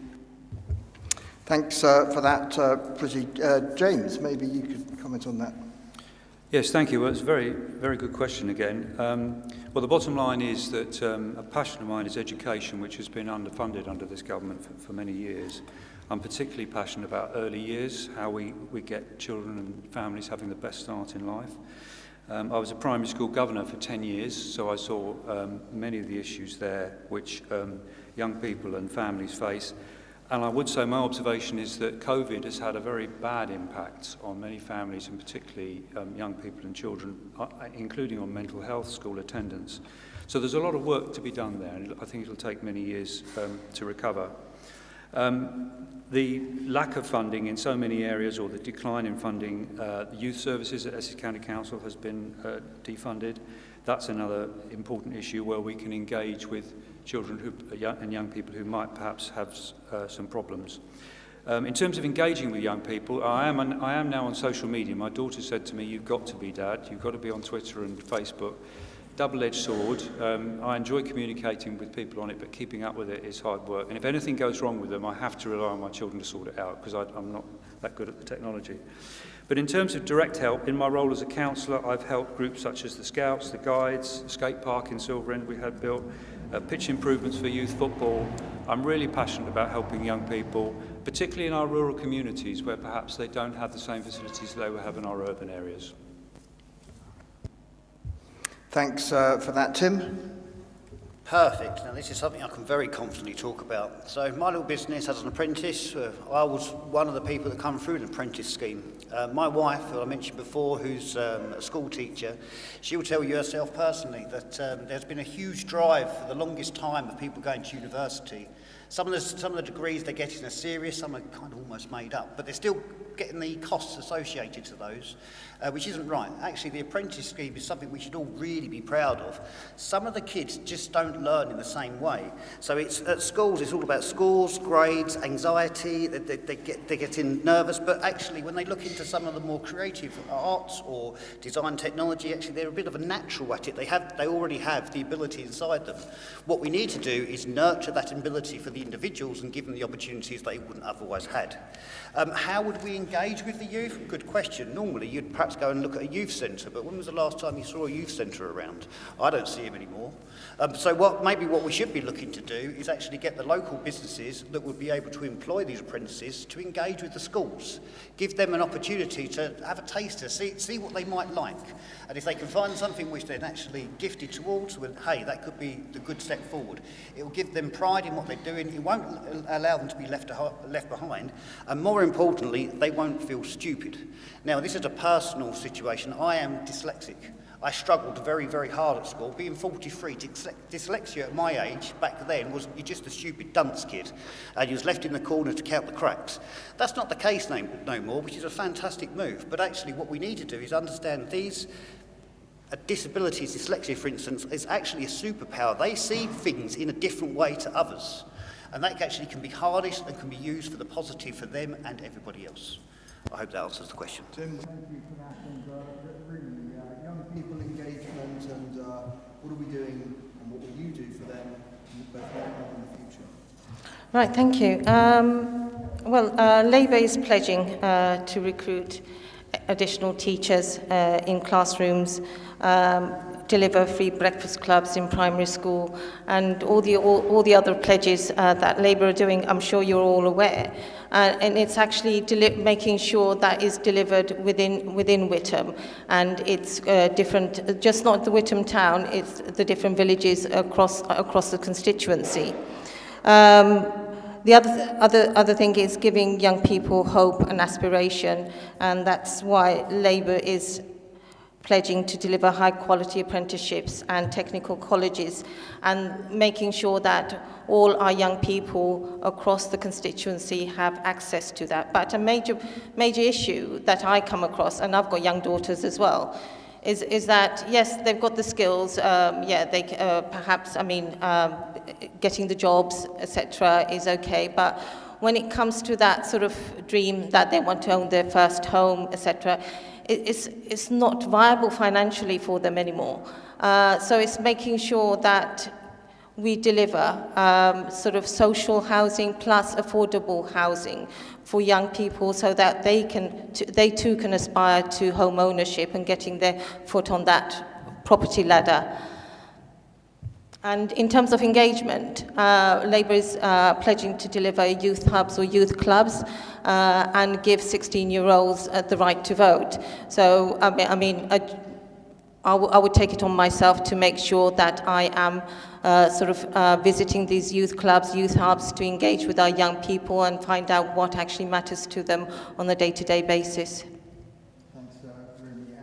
Thanks for that, Prissy. James, maybe you could comment on that. Yes, thank you. Well, it's a very, very good question again. Well, the bottom line is that a passion of mine is education, which has been underfunded under this government for many years. I'm particularly passionate about early years, how we get children and families having the best start in life. I was a primary school governor for 10 years, so I saw many of the issues there which young people and families face. And I would say my observation is that COVID has had a very bad impact on many families, and particularly young people and children, including on mental health, school attendance. So there's a lot of work to be done there, and I think it'll take many years to recover. The lack of funding in so many areas, or the decline in funding, the youth services at Essex County Council has been defunded. That's another important issue where we can engage with children and young people who might perhaps have some problems. In terms of engaging with young people, I am now on social media. My daughter said to me, "You've got to be, Dad. You've got to be on Twitter and Facebook." Double-edged sword. I enjoy communicating with people on it, but keeping up with it is hard work. And if anything goes wrong with them, I have to rely on my children to sort it out, because I'm not that good at the technology. But in terms of direct help, in my role as a councillor, I've helped groups such as the Scouts, the Guides, skate park in Silverend we had built, pitch improvements for youth football. I'm really passionate about helping young people, particularly in our rural communities where perhaps they don't have the same facilities they will have in our urban areas. Thanks for that, Tim. Perfect. Now, this is something I can very confidently talk about. So, my little business as an apprentice, I was one of the people that come through an apprentice scheme. My wife, who I mentioned before, who's a school teacher, she will tell you herself personally that there's been a huge drive for the longest time of people going to university. Some of the degrees they're getting are serious, some are kind of almost made up, but they're still getting the costs associated to those, which isn't right. Actually, the apprentice scheme is something we should all really be proud of. Some of the kids just don't learn in the same way. So it's at schools, it's all about scores, grades, anxiety, they're getting nervous, but actually when they look into some of the more creative arts or design technology, actually they're a bit of a natural at it. They already have the ability inside them. What we need to do is nurture that ability for the individuals and give them the opportunities they wouldn't otherwise had. How would we engage with the youth? Good question. Normally you'd perhaps go and look at a youth centre, but when was the last time you saw a youth centre around? I don't see them anymore. So maybe what we should be looking to do is actually get the local businesses that would be able to employ these apprentices to engage with the schools. Give them an opportunity to have a taster, see what they might like. And if they can find something which they're naturally gifted towards, well, hey, that could be the good step forward. It will give them pride in what they're doing. It won't allow them to be left behind. And more importantly, they won't feel stupid. Now, this is a personal situation. I am dyslexic. I struggled very, very hard at school. Being 43, dyslexia at my age back then was you're just a stupid dunce kid, and you was left in the corner to count the cracks. That's not the case no more, which is a fantastic move. But actually, what we need to do is understand these a disability, dyslexia for instance, is actually a superpower. They see things in a different way to others. And that actually can be harnessed and can be used for the positive for them and everybody else. I hope that answers the question. Tim, thank you for that. And really, young people engagement and what are we doing and what will you do for them both now and in the future? Right, thank you. Labour is pledging to recruit additional teachers in classrooms, deliver free breakfast clubs in primary school, and all the other pledges that Labour are doing. I'm sure you're all aware, and it's actually making sure that is delivered within Whittam, and it's different, just not the Whittam town, it's the different villages across the constituency. The other thing is giving young people hope and aspiration, and that's why Labour is pledging to deliver high-quality apprenticeships and technical colleges, and making sure that all our young people across the constituency have access to that. But a major issue that I come across, and I've got young daughters as well, is that, yes, they've got the skills, getting the jobs, etc., is okay, but when it comes to that sort of dream that they want to own their first home, etc., it's not viable financially for them anymore. So it's making sure that we deliver sort of social housing plus affordable housing for young people, so that they too can aspire to home ownership and getting their foot on that property ladder. And in terms of engagement, Labour is pledging to deliver youth hubs or youth clubs and give 16-year-olds the right to vote. So, I would take it on myself to make sure that I am visiting these youth clubs, youth hubs, to engage with our young people and find out what actually matters to them on a day-to-day basis. Thanks, Rumi.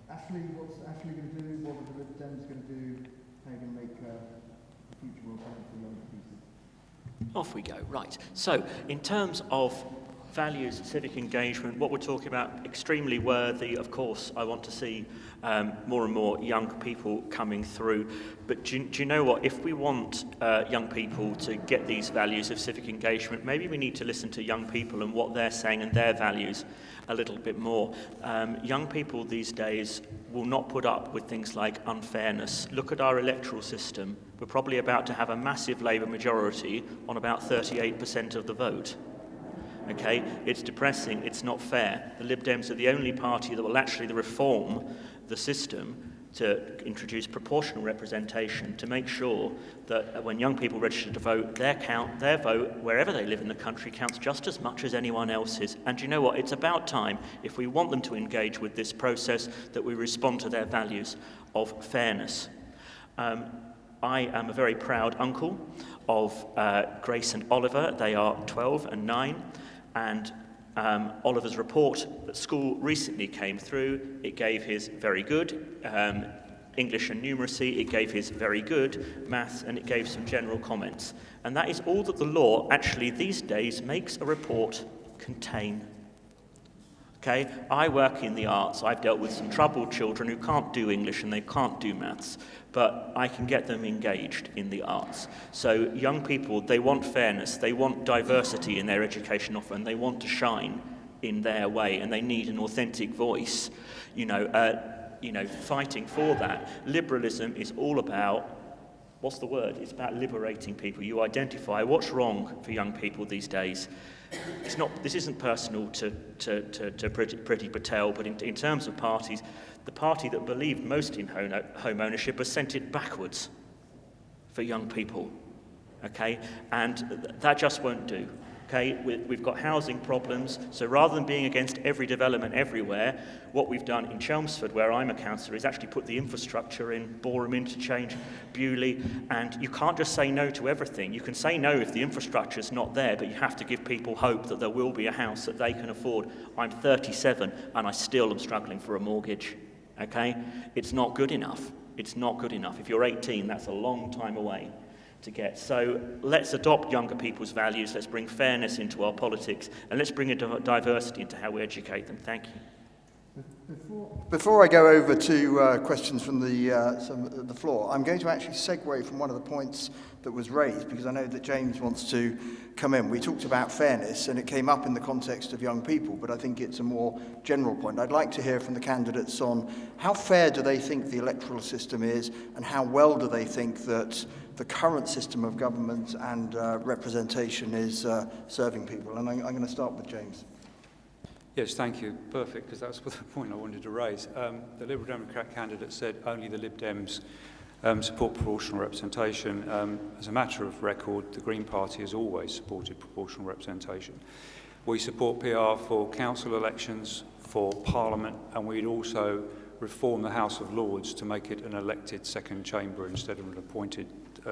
Ashley, what's Ashley going to do? What are the Lib Dems going to do? How are you going to make the future more better for young people? Off we go. Right. So, in terms of values, civic engagement, what we're talking about, extremely worthy. Of course, I want to see more and more young people coming through. But do you know what? If we want young people to get these values of civic engagement, maybe we need to listen to young people and what they're saying and their values a little bit more. Young people these days will not put up with things like unfairness. Look at our electoral system. We're probably about to have a massive Labour majority on about 38% of the vote. Okay, it's depressing, it's not fair. The Lib Dems are the only party that will actually reform the system to introduce proportional representation, to make sure that when young people register to vote, their vote, wherever they live in the country, counts just as much as anyone else's. And you know what? It's about time, if we want them to engage with this process, that we respond to their values of fairness. I am a very proud uncle of Grace and Oliver. They are 12 and 9. And Oliver's report at school recently came through. It gave his very good English and numeracy, it gave his very good maths, and it gave some general comments. And that is all that the law actually these days makes a report contain. Okay, I work in the arts. I've dealt with some troubled children who can't do English and they can't do maths, but I can get them engaged in the arts. So young people, they want fairness, they want diversity in their education offer, and they want to shine in their way, and they need an authentic voice, fighting for that. Liberalism is all about, what's the word? It's about liberating people. You identify what's wrong for young people these days. It's not. This isn't personal to Priti Patel, but in terms of parties, the party that believed most in home ownership has sent it backwards for young people. Okay, and that just won't do. Okay, we've got housing problems, so rather than being against every development everywhere, what we've done in Chelmsford, where I'm a councillor, is actually put the infrastructure in, Boreham Interchange, Bewley, and you can't just say no to everything. You can say no if the infrastructure's not there, but you have to give people hope that there will be a house that they can afford. I'm 37 and I still am struggling for a mortgage. Okay, it's not good enough. It's not good enough. If you're 18, that's a long time away to get. So let's adopt younger people's values, let's bring fairness into our politics, and let's bring a diversity into how we educate them. Thank you. Before I go over to questions from the floor, I'm going to actually segue from one of the points that was raised, because I know that James wants to come in. We talked about fairness, and it came up in the context of young people, but I think it's a more general point. I'd like to hear from the candidates on how fair do they think the electoral system is, and how well do they think that the current system of government and representation is serving people. And I'm going to start with James. Yes, thank you. Perfect, because that's the point I wanted to raise. The Liberal Democrat candidate said only the Lib Dems support proportional representation. As a matter of record, the Green Party has always supported proportional representation. We support PR for council elections, for Parliament, and we'd also reform the House of Lords to make it an elected second chamber instead of an appointed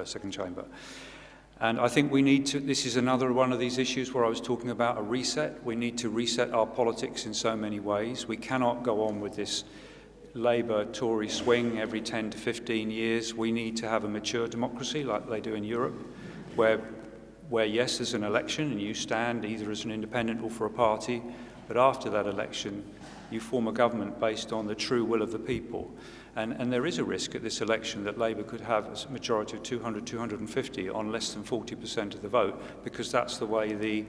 second chamber. And I think we need to, this is another one of these issues where I was talking about a reset. We need to reset our politics in so many ways. We cannot go on with this Labour-Tory swing every 10 to 15 years. We need to have a mature democracy like they do in Europe, where yes, there's an election and you stand either as an independent or for a party, but after that election, you form a government based on the true will of the people. And there is a risk at this election that Labour could have a majority of 200, 250 on less than 40% of the vote, because that's the way the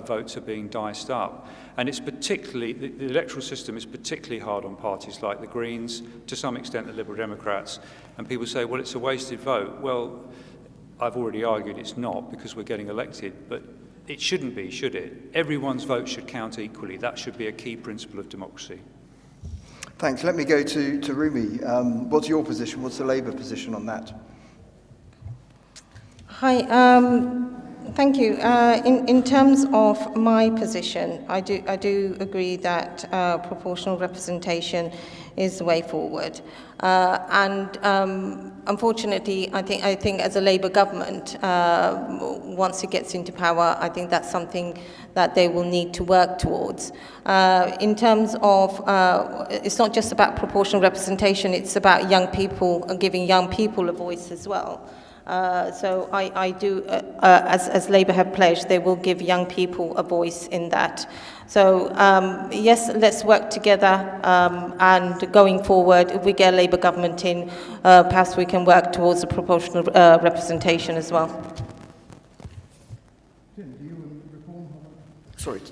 votes are being diced up. And it's particularly, the electoral system is particularly hard on parties like the Greens, to some extent the Liberal Democrats. And people say, well, it's a wasted vote. Well, I've already argued it's not, because we're getting elected, but it shouldn't be, should it? Everyone's vote should count equally. That should be a key principle of democracy. Thanks. Let me go to Rumi. What's your position? What's the Labour position on that? Hi. Thank you. In terms of my position, I do agree that proportional representation is the way forward. Unfortunately, I think as a Labour government, once it gets into power, I think that's something that they will need to work towards. In terms of, it's not just about proportional representation, it's about young people, giving young people a voice as well. So I do, as Labour have pledged, they will give young people a voice in that. So yes, let's work together, and going forward, if we get a Labour government in, perhaps we can work towards a proportional representation as well.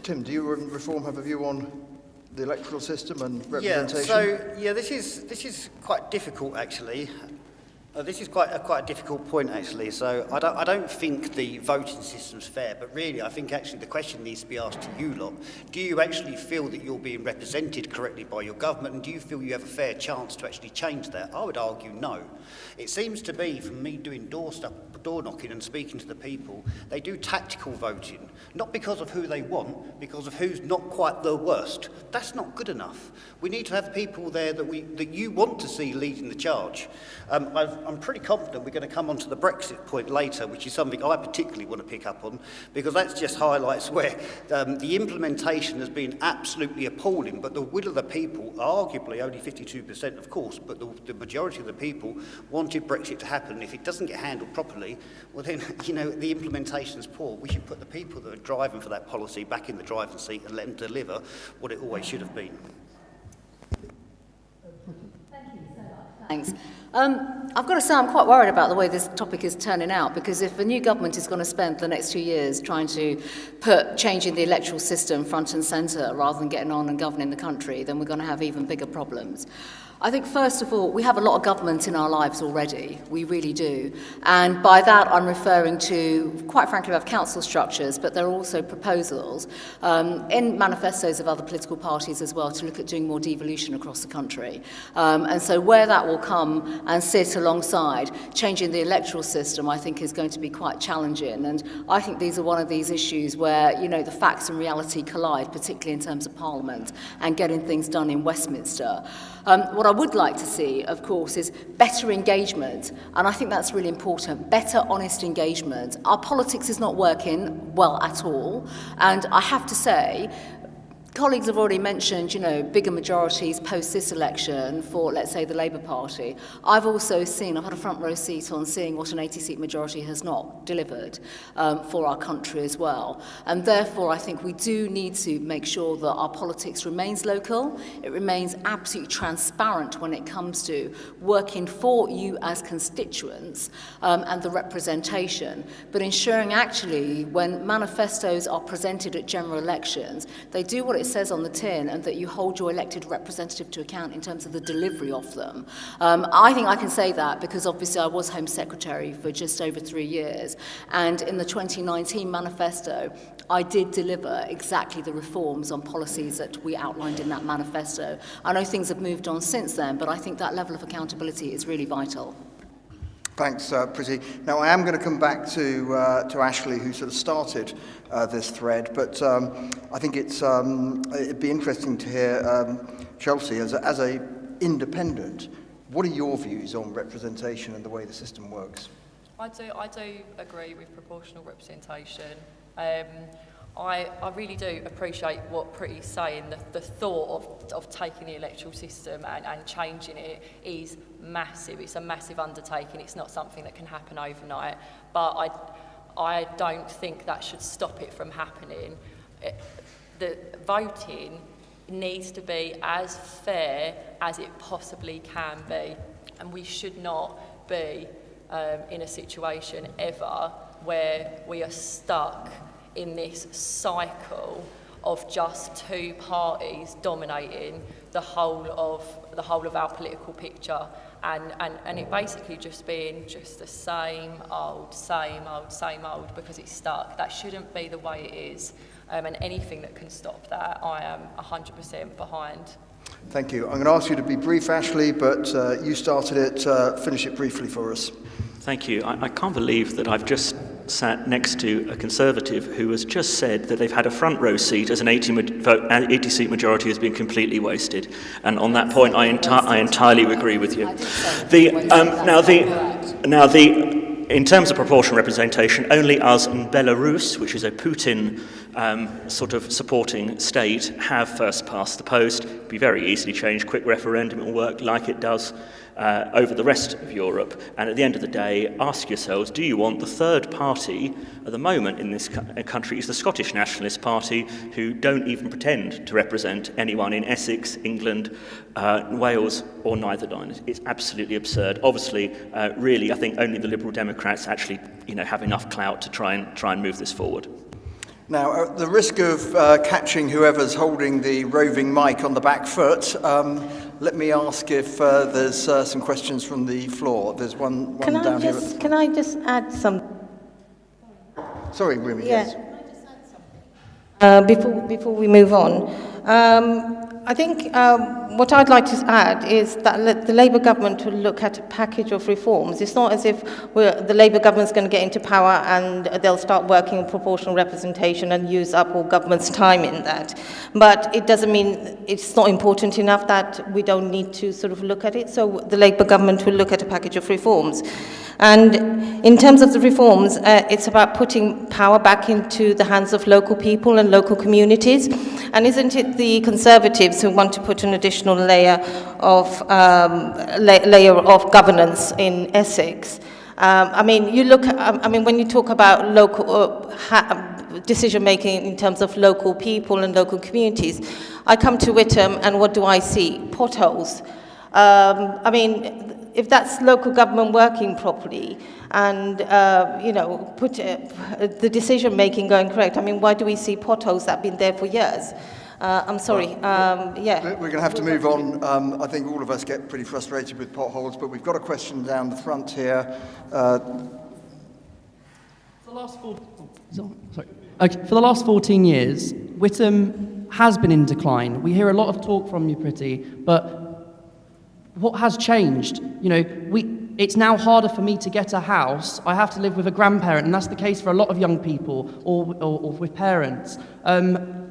Tim, do you and Reform have a view on the electoral system and representation? This is quite difficult, actually. This is quite a difficult point, actually. So I don't think the voting system's fair, but really I think actually the question needs to be asked to you lot. Do you actually feel that you're being represented correctly by your government, and do you feel you have a fair chance to actually change that? I would argue no. It seems to be, from me doing door knocking and speaking to the people, they do tactical voting, not because of who they want, because of who's not quite the worst. That's not good enough. We need to have people there that you want to see leading the charge. I'm pretty confident we're going to come on to the Brexit point later, which is something I particularly want to pick up on, because that just highlights where the implementation has been absolutely appalling, but the will of the people, arguably only 52% of course, but the majority of the people wanted Brexit to happen. And if it doesn't get handled properly, well then, the implementation is poor. We should put the people that are driving for that policy back in the driving seat and let them deliver what it always should have been. Thanks. I've got to say I'm quite worried about the way this topic is turning out, because if the new government is going to spend the next 2 years trying to put changing the electoral system front and centre rather than getting on and governing the country, then we're going to have even bigger problems. I think, first of all, we have a lot of government in our lives already. We really do. And by that, I'm referring to, quite frankly, we have council structures, but there are also proposals in manifestos of other political parties as well to look at doing more devolution across the country. And so where that will come and sit alongside changing the electoral system, I think is going to be quite challenging. And I think these are one of these issues where, the facts and reality collide, particularly in terms of Parliament and getting things done in Westminster. What I would like to see, of course, is better engagement, and I think that's really important, better, honest engagement. Our politics is not working well at all, and I have to say, colleagues have already mentioned, bigger majorities post this election for, let's say, the Labour Party. I've had a front row seat on seeing what an 80-seat majority has not delivered for our country as well. And therefore, I think we do need to make sure that our politics remains local, it remains absolutely transparent when it comes to working for you as constituents and the representation, but ensuring actually when manifestos are presented at general elections, they do what it says on the tin and that you hold your elected representative to account in terms of the delivery of them. I think I can say that because obviously I was Home Secretary for just over 3 years, and in the 2019 manifesto I did deliver exactly the reforms on policies that we outlined in that manifesto. I know things have moved on since then, but I think that level of accountability is really vital. Thanks, Priti. Now, I am going to come back to Ashley, who sort of started this thread, but I think it'd be interesting to hear Chelsea, as a independent, what are your views on representation and the way the system works? I do agree with proportional representation. I really do appreciate what Priti's saying. The thought of taking the electoral system and changing it is massive. It's a massive undertaking. It's not something that can happen overnight. But I don't think that should stop it from happening. The voting needs to be as fair as it possibly can be. And we should not be in a situation ever where we are stuck in this cycle of just two parties dominating the whole of our political picture, and it basically just being just the same old, because it's stuck. That shouldn't be the way it is, and anything that can stop that, I am 100% behind. Thank you. I'm going to ask you to be brief, Ashley, but you started it. Finish it briefly for us. Thank you. I can't believe that I've just sat next to a Conservative who has just said that they've had a front row seat as an 80-seat majority has been completely wasted. And on that point, I entirely agree with you. In terms of proportional representation, only us and Belarus, which is a Putin sort of supporting state, have first past the post. It'd be very easily changed. Quick referendum will work like it does over the rest of Europe. And at the end of the day, ask yourselves, do you want the third party at the moment in this country is the Scottish Nationalist Party, who don't even pretend to represent anyone in Essex, England, Wales, or neither line. It's absolutely absurd. Obviously, really, I think only the Liberal Democrats actually, have enough clout to try and move this forward. Now, at the risk of catching whoever's holding the roving mic on the back foot, let me ask if there's some questions from the floor. There's one down here. Can I just add something? Sorry, Rumi, Yeah. yes. Can I just add something? Before we move on, I think what I'd like to add is that the Labour government will look at a package of reforms. It's not as if the Labour government's going to get into power and they'll start working on proportional representation and use up all government's time in that. But it doesn't mean it's not important enough that we don't need to sort of look at it. So the Labour government will look at a package of reforms. And in terms of the reforms, it's about putting power back into the hands of local people and local communities. And isn't it the Conservatives who want to put an additional layer of governance in Essex? When you talk about local decision-making in terms of local people and local communities, I come to Witham and what do I see? Potholes. If that's local government working properly and, put the decision-making going correct, why do we see potholes that have been there for years? I'm sorry, We're going to have to move on. I think all of us get pretty frustrated with potholes, but we've got a question down the front here. For the last 14 years, Witham has been in decline. We hear a lot of talk from you, Priti, but what has changed? It's now harder for me to get a house. I have to live with a grandparent, and that's the case for a lot of young people or with parents.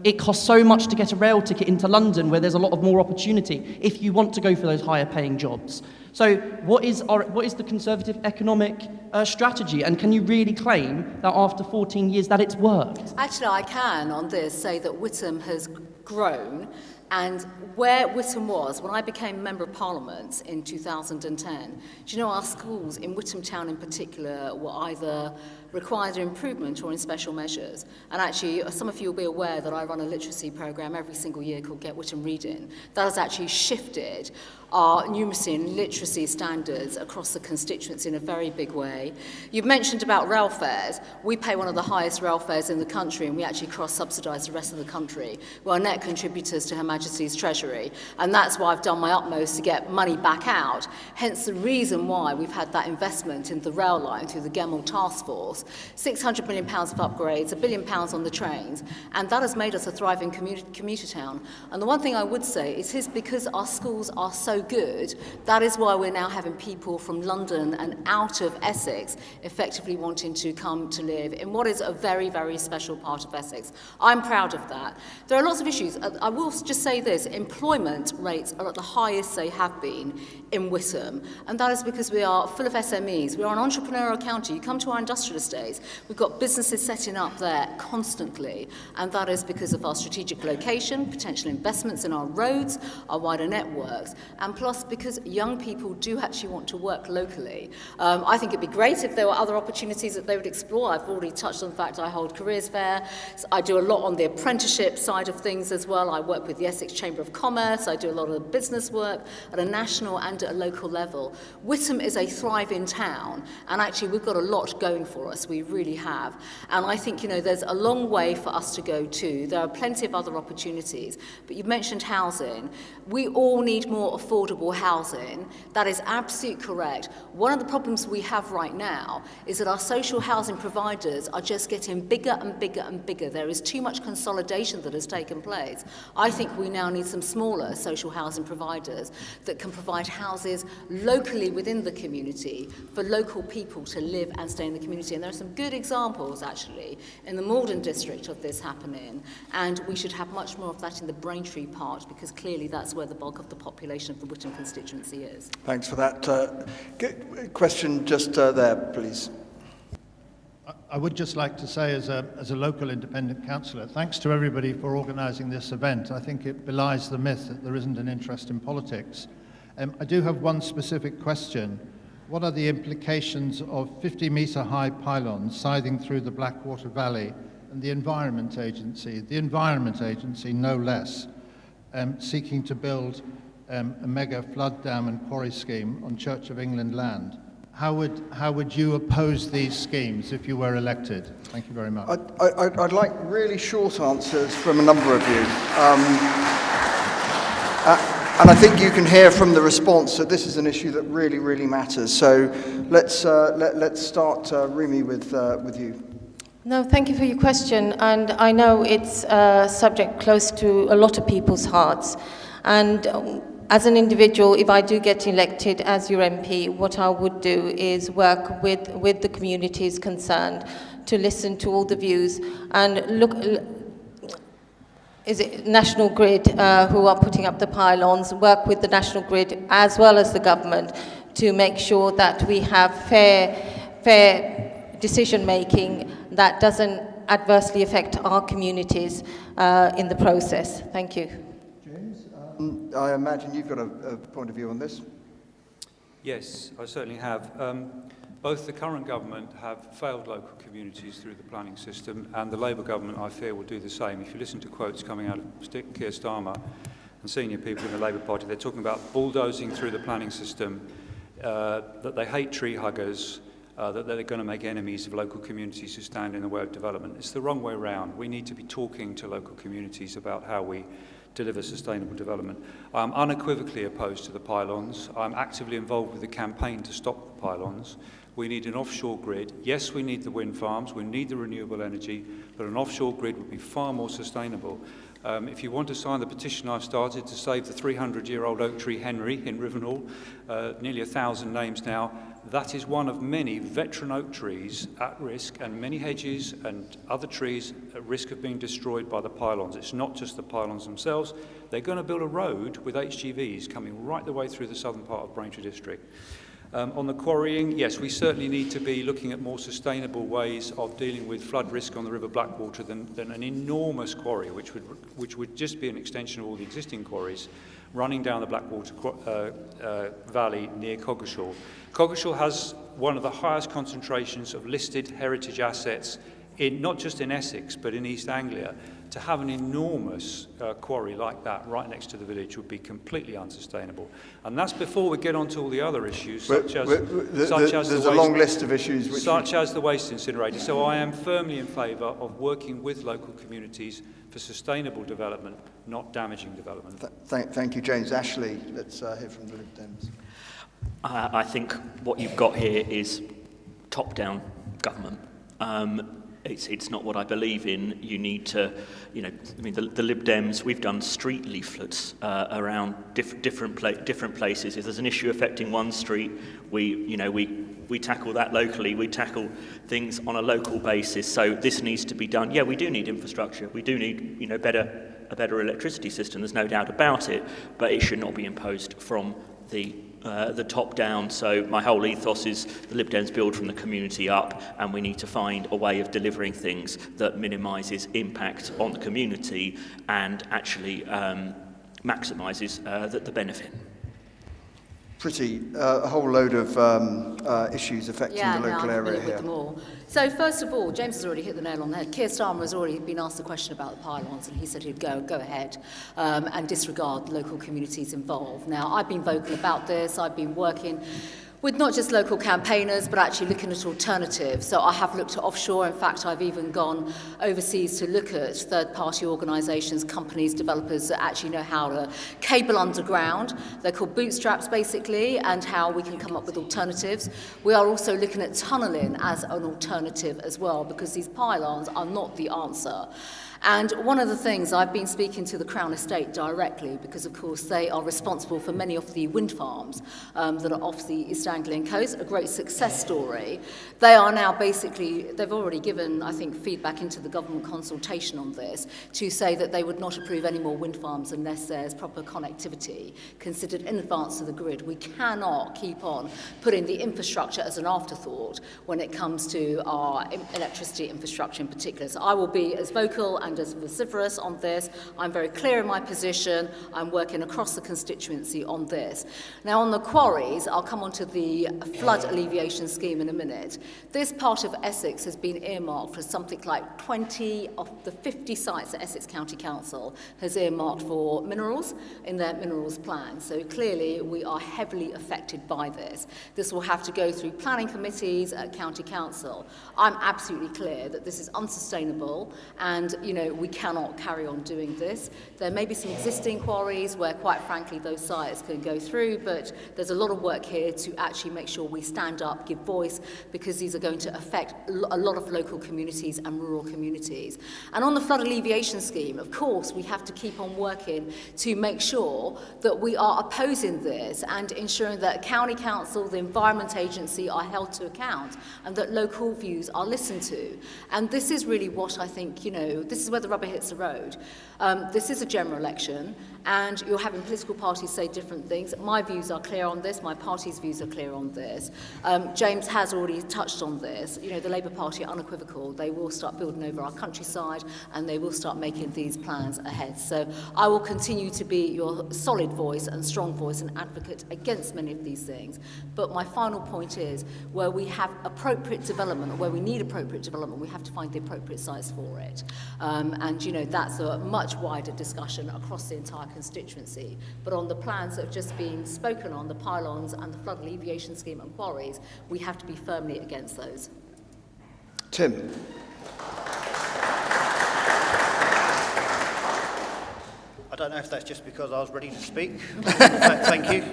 It costs so much to get a rail ticket into London, where there's a lot of more opportunity if you want to go for those higher paying jobs. So what is the Conservative economic strategy, and can you really claim that after 14 years that it's worked? Actually, I can on this say that Witham has grown, and where Witham was when I became Member of Parliament in 2010, do you know our schools in Witham Town in particular were either required improvement or in special measures. And actually, some of you will be aware that I run a literacy programme every single year called Get Witham Reading. That has actually shifted our numeracy and literacy standards across the constituency in a very big way. You've mentioned about rail fares. We pay one of the highest rail fares in the country, and we actually cross-subsidise the rest of the country. We're net contributors to Her Majesty's Treasury, and that's why I've done my utmost to get money back out, hence the reason why we've had that investment in the rail line through the Gemmell Task Force, £600 million of upgrades, £1 billion on the trains, and that has made us a thriving commuter town. And the one thing I would say is because our schools are so good, that is why we're now having people from London and out of Essex effectively wanting to come to live in what is a very, very special part of Essex. I'm proud of that. There are lots of issues. I will just say this, employment rates are at the highest they have been in Witham, and that is because we are full of SMEs. We are an entrepreneurial county. You come to our industrial estates, we've got businesses setting up there constantly, and that is because of our strategic location, potential investments in our roads, our wider networks, and plus because young people do actually want to work locally. I think it'd be great if there were other opportunities that they would explore. I've already touched on the fact I hold careers fair. I do a lot on the apprenticeship side of things as well. I work with the Essex Chamber of Commerce. I do a lot of the business work at a national and at a local level. Witham is a thriving town, and actually we've got a lot going for us. We really have. And I think, there's a long way for us to go too. There are plenty of other opportunities, but you've mentioned housing. We all need more affordable housing. That is absolutely correct. One of the problems we have right now is that our social housing providers are just getting bigger and bigger and bigger. There is too much consolidation that has taken place. I think we now need some smaller social housing providers that can provide houses locally within the community for local people to live and stay in the community. And there are some good examples, actually, in the Malden district of this happening. And we should have much more of that in the Braintree part, because clearly that's where the bulk of the population of the Witham constituency is. Thanks for that. Good question just there, please. I would just like to say, as a local independent councillor, thanks to everybody for organising this event. I think it belies the myth that there isn't an interest in politics. I do have one specific question. What are the implications of 50-metre high pylons scything through the Blackwater Valley and the Environment Agency no less, seeking to build a mega flood dam and quarry scheme on Church of England land? How would you oppose these schemes if you were elected? Thank you very much. I'd like really short answers from a number of you. And I think you can hear from the response that this is an issue that really, really matters. So let's start, Rumi, with you. No, thank you for your question. And I know it's a subject close to a lot of people's hearts. And as an individual, if I do get elected as your MP, what I would do is work with the communities concerned to listen to all the views and look. Is it National Grid who are putting up the pylons, work with the National Grid as well as the government to make sure that we have fair decision-making that doesn't adversely affect our communities in the process. Thank you. James, I imagine you've got a point of view on this. Yes, I certainly have. Both the current government have failed local communities through the planning system, and the Labour government, I fear, will do the same. If you listen to quotes coming out of Keir Starmer and senior people in the Labour Party, they're talking about bulldozing through the planning system, that they hate tree huggers, that they're going to make enemies of local communities who stand in the way of development. It's the wrong way around. We need to be talking to local communities about how we deliver sustainable development. I'm unequivocally opposed to the pylons. I'm actively involved with the campaign to stop the pylons. We need an offshore grid. Yes, we need the wind farms, we need the renewable energy, but an offshore grid would be far more sustainable. If you want to sign the petition I've started to save the 300-year-old oak tree Henry in Rivenhall, nearly 1,000 names now, that is one of many veteran oak trees at risk, and many hedges and other trees at risk of being destroyed by the pylons. It's not just the pylons themselves. They're going to build a road with HGVs coming right the way through the southern part of Braintree district. On the quarrying, yes, we certainly need to be looking at more sustainable ways of dealing with flood risk on the River Blackwater than an enormous quarry, which would just be an extension of all the existing quarries, running down the Blackwater Valley near Coggeshall. Coggeshall has one of the highest concentrations of listed heritage assets, not just in Essex, but in East Anglia. To have an enormous quarry like that right next to the village would be completely unsustainable. And that's before we get on to all the other issues, such as there's a long list of issues. Such as the waste incinerator. So I am firmly in favour of working with local communities for sustainable development, not damaging development. Thank you, James. Ashley, let's hear from the Lib Dems. I think what you've got here is top-down government. It's not what I believe in. You need to, the Lib Dems, we've done street leaflets around different places. If there's an issue affecting one street, we tackle that locally. We tackle things on a local basis. So this needs to be done. Yeah, we do need infrastructure. We do need, a better electricity system. There's no doubt about it. But it should not be imposed from the top down. So my whole ethos is the Lib Dems build from the community up, and we need to find a way of delivering things that minimises impact on the community and actually maximises the benefit. Pretty, a whole load of issues affecting the local area here. With them all. So first of all, James has already hit the nail on the head. Keir Starmer has already been asked a question about the pylons, and he said he'd go ahead and disregard local communities involved. Now, I've been vocal about this. I've been working with not just local campaigners, but actually looking at alternatives. So I have looked at offshore. In fact, I've even gone overseas to look at third-party organisations, companies, developers that actually know how to cable underground. They're called bootstraps, basically, and how we can come up with alternatives. We are also looking at tunnelling as an alternative as well, because these pylons are not the answer. And one of the things, I've been speaking to the Crown Estate directly, because of course they are responsible for many of the wind farms that are off the East Anglian coast, a great success story. They are now basically, they've already given, I think, feedback into the government consultation on this to say that they would not approve any more wind farms unless there's proper connectivity considered in advance of the grid. We cannot keep on putting the infrastructure as an afterthought when it comes to our electricity infrastructure in particular. So I will be as vocal and as vociferous on this. I'm very clear in my position. I'm working across the constituency on this. Now, on the quarries, I'll come on to the flood alleviation scheme in a minute. This part of Essex has been earmarked for something like 20 of the 50 sites that Essex County Council has earmarked for minerals in their minerals plan. So clearly, we are heavily affected by this. This will have to go through planning committees at County Council. I'm absolutely clear that this is unsustainable, and we cannot carry on doing this. There may be some existing quarries where, quite frankly, those sites can go through, but there's a lot of work here to actually make sure we stand up, give voice, because these are going to affect a lot of local communities and rural communities. And on the flood alleviation scheme, of course, we have to keep on working to make sure that we are opposing this and ensuring that County Council, the Environment Agency are held to account and that local views are listened to. And this is really what I think, this is where the rubber hits the road. This is a general election, and you're having political parties say different things. My views are clear on this. My party's views are clear on this. James has already touched on this. The Labour Party are unequivocal. They will start building over our countryside, and they will start making these plans ahead. So I will continue to be your solid voice and strong voice and advocate against many of these things. But my final point is, where we have appropriate development, or where we need appropriate development, we have to find the appropriate size for it. And that's a much wider discussion across the entire constituency. But on the plans that have just been spoken on, the pylons and the flood alleviation scheme and quarries, we have to be firmly against those. Tim. I don't know if that's just because I was ready to speak. Thank you.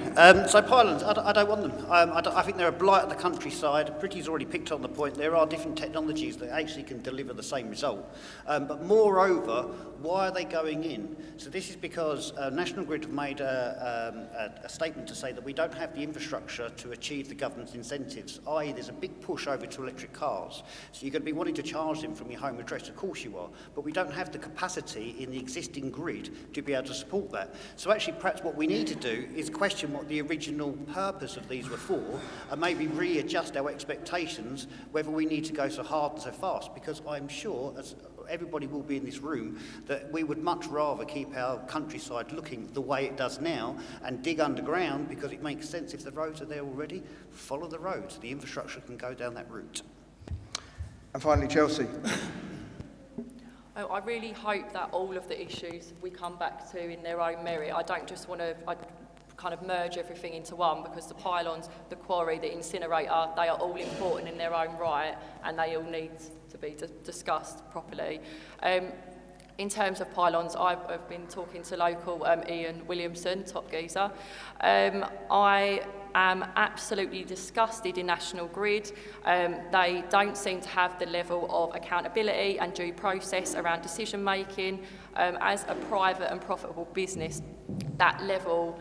So pylons, I don't want them. I think they're a blight of the countryside. Pretty's already picked on the point. There are different technologies that actually can deliver the same result. But moreover, why are they going in? So this is because National Grid have made a statement to say that we don't have the infrastructure to achieve the government's incentives, i.e. there's a big push over to electric cars. So you're going to be wanting to charge them from your home address. Of course you are. But we don't have the capacity in the existing grid to be able to support that. So actually perhaps what we need to do is question what the original purpose of these were for, and maybe readjust our expectations whether we need to go so hard and so fast, because I'm sure, as everybody will be in this room, that we would much rather keep our countryside looking the way it does now and dig underground, because it makes sense. If the roads are there already, follow the roads. The infrastructure can go down that route. And finally, Chelsea. I really hope that all of the issues we come back to in their own merit. I don't just want to kind of merge everything into one, because the pylons, the quarry, the incinerator, they are all important in their own right, and they all need to be discussed properly. In terms of pylons, I've been talking to local Ian Williamson, top geezer. I am absolutely disgusted in National Grid. They don't seem to have the level of accountability and due process around decision making. As a private and profitable business, that level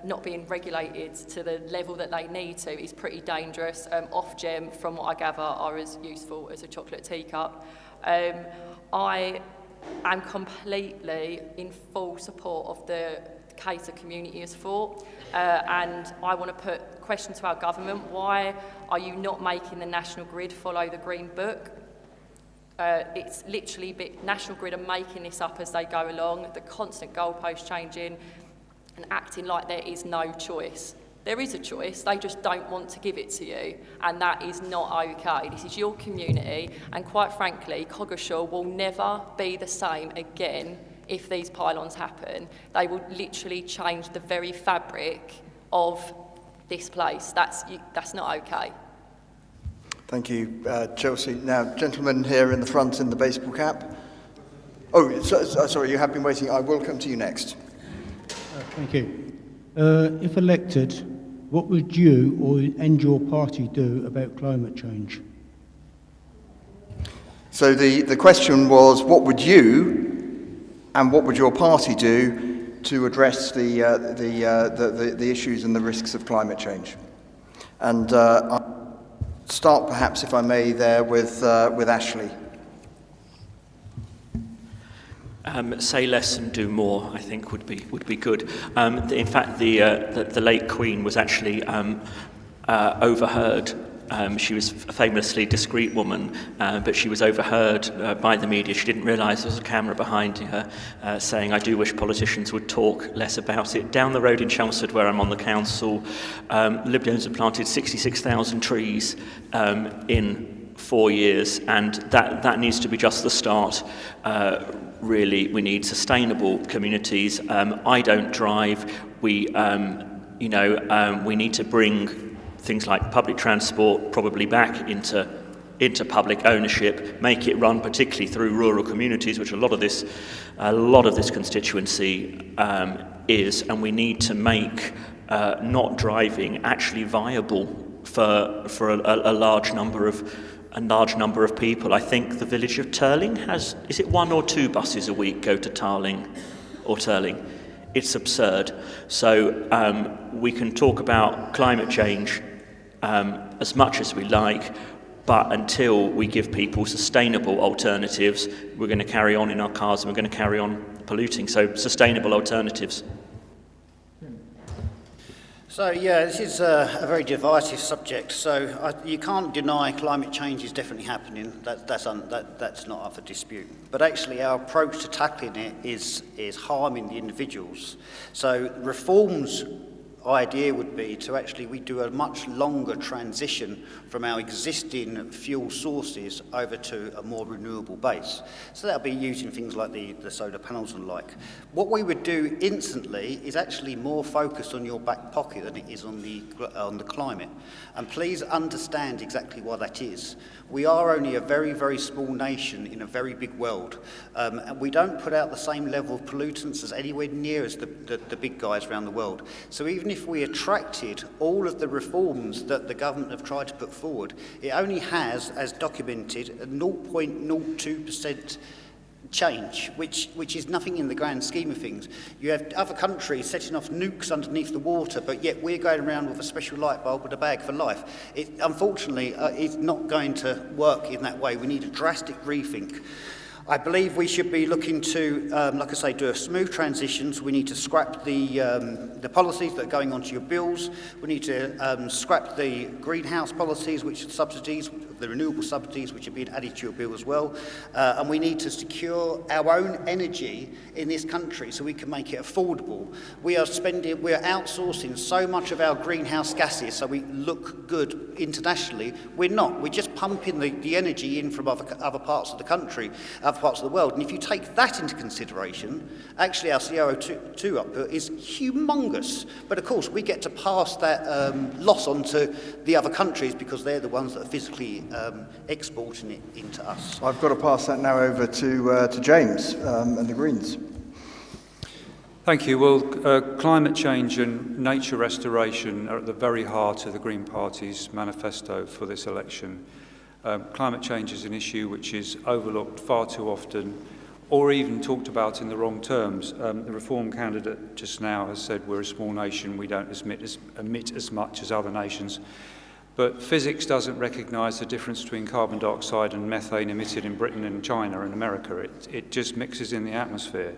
not being regulated to the level that they need to is pretty dangerous. Ofgem, from what I gather, are as useful as a chocolate teacup. I am completely in full support of the case the community has fought, and I want to put a question to our government: why are you not making the National Grid follow the Green Book? It's literally National Grid are making this up as they go along, the constant goalpost changing and acting like there is no choice. There is a choice, they just don't want to give it to you, and that is not okay. This is your community, and quite frankly, Coggeshall will never be the same again if these pylons happen. They will literally change the very fabric of this place. That's not okay. Thank you, Chelsea. Now, gentleman here in the front in the baseball cap. Oh, sorry, you have been waiting. I will come to you next. Thank you. If elected, what would you and your party do about climate change? So the question was, what would you and what would your party do to address the issues and the risks of climate change? And I'll start, perhaps, if I may, there with Ashley. Say less and do more, I think, would be good. In fact, the late Queen was actually overheard. She was a famously discreet woman, but she was overheard by the media. She didn't realise there was a camera behind her, saying, "I do wish politicians would talk less about it." Down the road in Chelmsford, where I'm on the council, Lib Dems have planted 66,000 trees in 4 years, and that needs to be just the start. Really, we need sustainable communities. I don't drive. We need to bring things like public transport probably back into public ownership, make it run particularly through rural communities, which a lot of this constituency is, and we need to make not driving actually viable for a large number of people. I think the village of Turling has, is it 1 or 2 buses a week go to Tarling or Turling? It's absurd. So we can talk about climate change as much as we like, but until we give people sustainable alternatives, we're going to carry on in our cars and we're going to carry on polluting. So sustainable alternatives. So, yeah, this is a very divisive subject. So you can't deny climate change is definitely happening. That's not up for dispute. But actually our approach to tackling it is harming the individuals. So reforms idea would be to actually we do a much longer transition from our existing fuel sources over to a more renewable base. So that'll be using things like the solar panels and like. What we would do instantly is actually more focused on your back pocket than it is on the climate. And please understand exactly why that is. We are only a very, very small nation in a very big world. And we don't put out the same level of pollutants as anywhere near as the big guys around the world. So even if we attracted all of the reforms that the government have tried to put forward, it only has, as documented, a 0.02% change, which is nothing in the grand scheme of things. You have other countries setting off nukes underneath the water, but yet we're going around with a special light bulb with a bag for life. Unfortunately, it's not going to work in that way. We need a drastic rethink. I believe we should be looking to, like I say, do a smooth transition. So we need to scrap the policies that are going onto your bills. We need to scrap the greenhouse policies, which are subsidies, the renewable subsidies, which are being added to your bill as well. And we need to secure our own energy in this country so we can make it affordable. We are outsourcing so much of our greenhouse gases so we look good internationally. We're not. We're just pumping the energy in from other parts of the country, other parts of the world. And if you take that into consideration, actually our CO2 output is humongous. But of course, we get to pass that loss on to the other countries because they're the ones that are physically exporting it into us. I've got to pass that now over to James and the Greens. Thank you. Well, climate change and nature restoration are at the very heart of the Green Party's manifesto for this election. Climate change is an issue which is overlooked far too often or even talked about in the wrong terms. The Reform candidate just now has said we're a small nation, we don't emit as much as other nations. But physics doesn't recognise the difference between carbon dioxide and methane emitted in Britain and China and America. It just mixes in the atmosphere.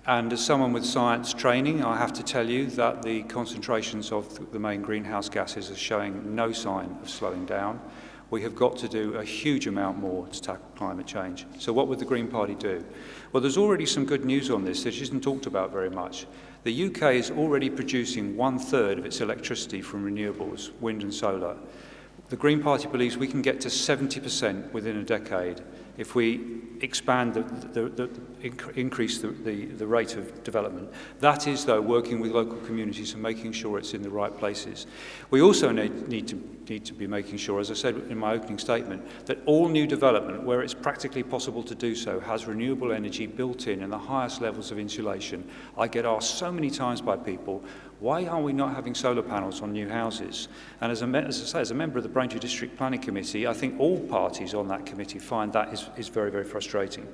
And as someone with science training, I have to tell you that the concentrations of the main greenhouse gases are showing no sign of slowing down. We have got to do a huge amount more to tackle climate change. So what would the Green Party do? Well, there's already some good news on this. This isn't talked about very much. The UK is already producing 1/3 of its electricity from renewables, wind and solar. The Green Party believes we can get to 70% within a decade if we expand increase the rate of development. That is, though, working with local communities and making sure it's in the right places. We also need to be making sure, as I said in my opening statement, that all new development, where it's practically possible to do so, has renewable energy built in and the highest levels of insulation. I get asked so many times by people, why are we not having solar panels on new houses? And as I say, as a member of the Braintree District Planning Committee, I think all parties on that committee find that is very, very frustrating.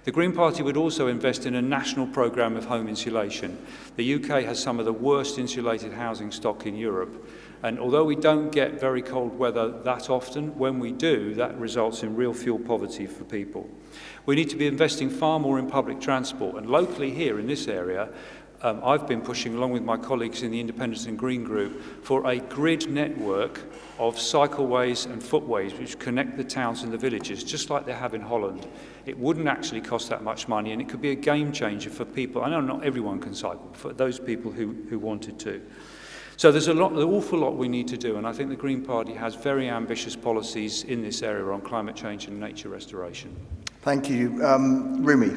The Green Party would also invest in a national programme of home insulation. The UK has some of the worst insulated housing stock in Europe. And although we don't get very cold weather that often, when we do, that results in real fuel poverty for people. We need to be investing far more in public transport. And locally here in this area, I've been pushing, along with my colleagues in the Independence and Green Group, for a grid network of cycleways and footways which connect the towns and the villages, just like they have in Holland. It wouldn't actually cost that much money, and it could be a game changer for people. I know not everyone can cycle, for those people who wanted to. So there's an awful lot we need to do, and I think the Green Party has very ambitious policies in this area on climate change and nature restoration. Thank you. Rumi.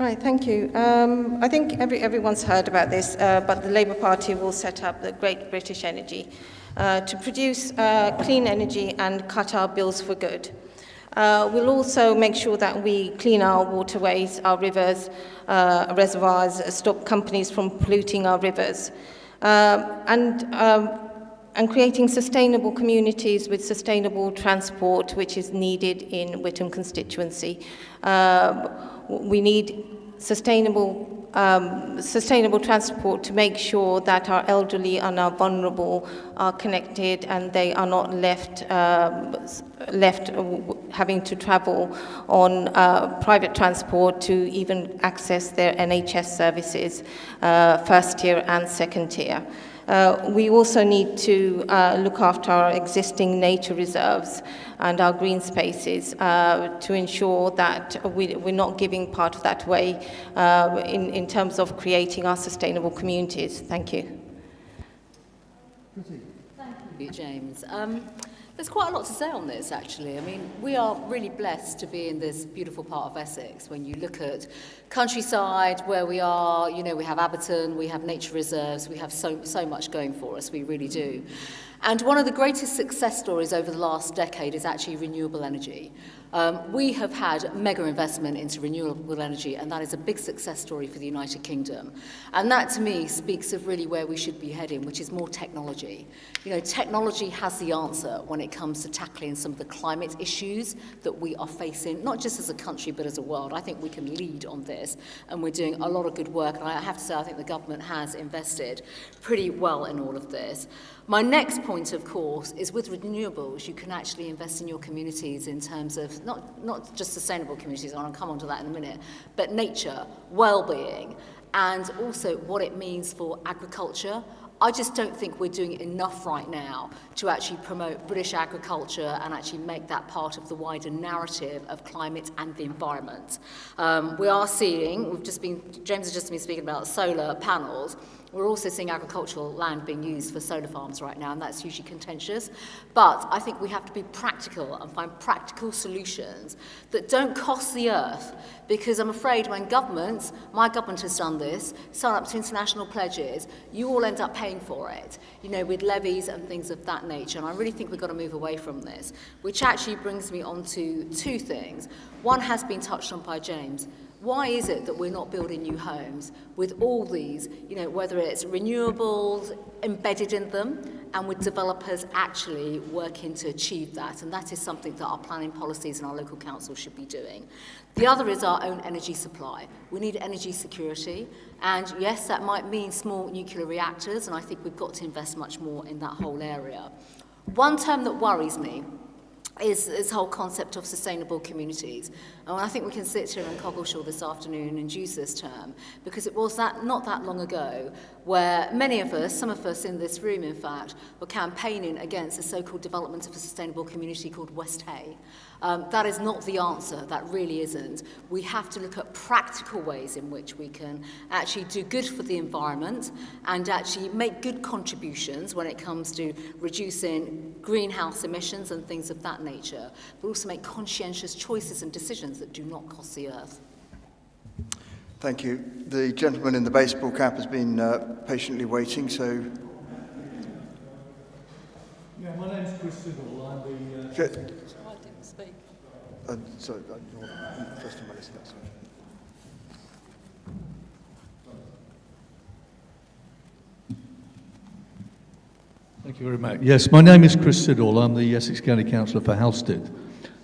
Right, thank you. I think everyone's heard about this, but the Labour Party will set up the Great British Energy to produce clean energy and cut our bills for good. We'll also make sure that we clean our waterways, our rivers, reservoirs, stop companies from polluting our rivers, and creating sustainable communities with sustainable transport, which is needed in Witham constituency. We need sustainable transport to make sure that our elderly and our vulnerable are connected and they are not left having to travel on private transport to even access their NHS services, first tier and second tier. We also need to look after our existing nature reserves and our green spaces to ensure that we're not giving part of that away in terms of creating our sustainable communities. Thank you. Thank you, James. There's quite a lot to say on this, actually. I mean, we are really blessed to be in this beautiful part of Essex. When you look at countryside, where we are, you know, we have Abberton, we have nature reserves, we have so much going for us, we really do. And one of the greatest success stories over the last decade is actually renewable energy. We have had mega investment into renewable energy, and that is a big success story for the United Kingdom. And that, to me, speaks of really where we should be heading, which is more technology. You know, technology has the answer when it it comes to tackling some of the climate issues that we are facing, not just as a country but as a world. I think we can lead on this, and we're doing a lot of good work, and I have to say I think the government has invested pretty well in all of this. My next point, of course, is with renewables, you can actually invest in your communities in terms of not just sustainable communities, and I'll come on to that in a minute, but nature, well-being, and also what it means for agriculture. I just don't think we're doing enough right now to actually promote British agriculture and actually make that part of the wider narrative of climate and the environment. We are seeing, James has just been speaking about solar panels. We're also seeing agricultural land being used for solar farms right now, and that's hugely contentious. But I think we have to be practical and find practical solutions that don't cost the earth, because I'm afraid when governments, my government has done this, sign up to international pledges, you all end up paying for it, with levies and things of that nature. And I really think we've got to move away from this, which actually brings me on to two things. One has been touched on by James. Why is it that we're not building new homes with all these, whether it's renewables embedded in them and with developers actually working to achieve that? And that is something that our planning policies and our local councils should be doing. The other is our own energy supply. We need energy security. And yes, that might mean small nuclear reactors, and I think we've got to invest much more in that whole area. One term that worries me is this whole concept of sustainable communities. And I think we can sit here in Coggeshall this afternoon and use this term, because it was not that long ago where many of us, some of us in this room in fact, were campaigning against the so-called development of a sustainable community called West Hay. That is not the answer, that really isn't. We have to look at practical ways in which we can actually do good for the environment and actually make good contributions when it comes to reducing greenhouse emissions and things of that nature, but also make conscientious choices and decisions that do not cost the earth. Thank you. The gentleman in the baseball cap has been patiently waiting, so... Yeah, my name's Chris Siddle. I'm the... I didn't speak. Sorry, you're first on my list. That's right. Thank you very much. Yes, my name is Chris Siddle. I'm the Essex County Councillor for Hustings.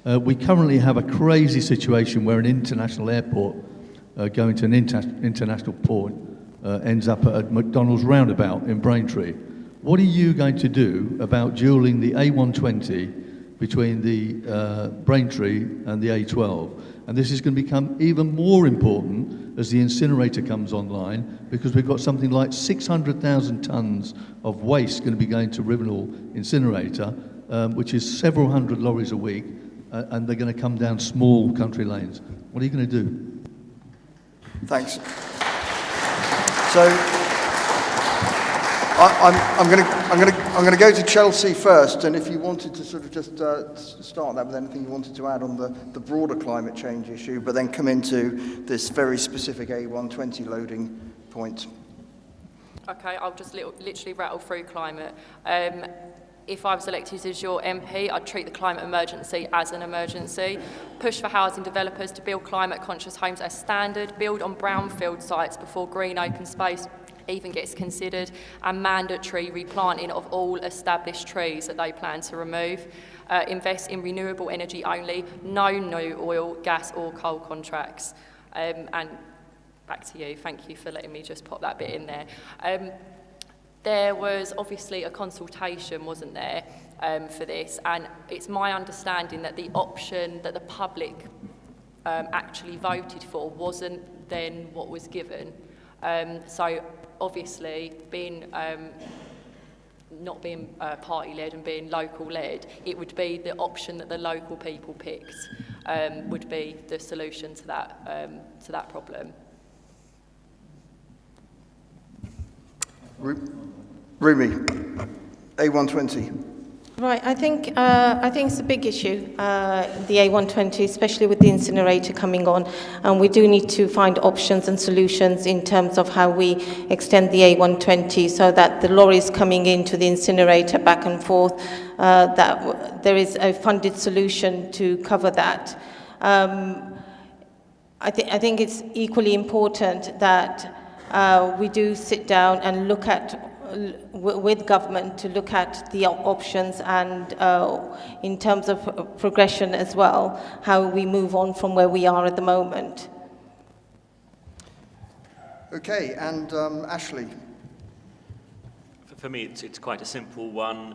We currently have a crazy situation where an international airport going to an international port ends up at a McDonald's roundabout in Braintree. What are you going to do about dualling the A120 between the Braintree and the A12? And this is going to become even more important as the incinerator comes online, because we've got something like 600,000 tonnes of waste going to be going to Rivenall incinerator, which is several hundred lorries a week, and they're going to come down small country lanes. What are you going to do? Thanks. So I'm going to go to Chelsea first, and if you wanted to sort of just start that with anything you wanted to add on the broader climate change issue, but then come into this very specific A120 loading point. Okay, I'll just literally rattle through climate. If I was elected as your MP, I'd treat the climate emergency as an emergency, push for housing developers to build climate-conscious homes as standard, build on brownfield sites before green open space even gets considered, and mandatory replanting of all established trees that they plan to remove. Invest in renewable energy only, no new oil, gas or coal contracts. And back to you. Thank you for letting me just pop that bit in there. There was obviously a consultation, wasn't there, for this, and it's my understanding that the option that the public actually voted for wasn't then what was given. So obviously, being not being party-led and being local-led, it would be the option that the local people picked would be the solution to that problem. Rumi, A120. Right, I think it's a big issue, the A120, especially with the incinerator coming on, and we do need to find options and solutions in terms of how we extend the A120 so that the lorries coming into the incinerator back and forth, that there is a funded solution to cover that. I think it's equally important that we do sit down and look at with government to look at the options and in terms of progression as well, how we move on from where we are at the moment. Okay, and Ashley. For me, it's quite a simple one.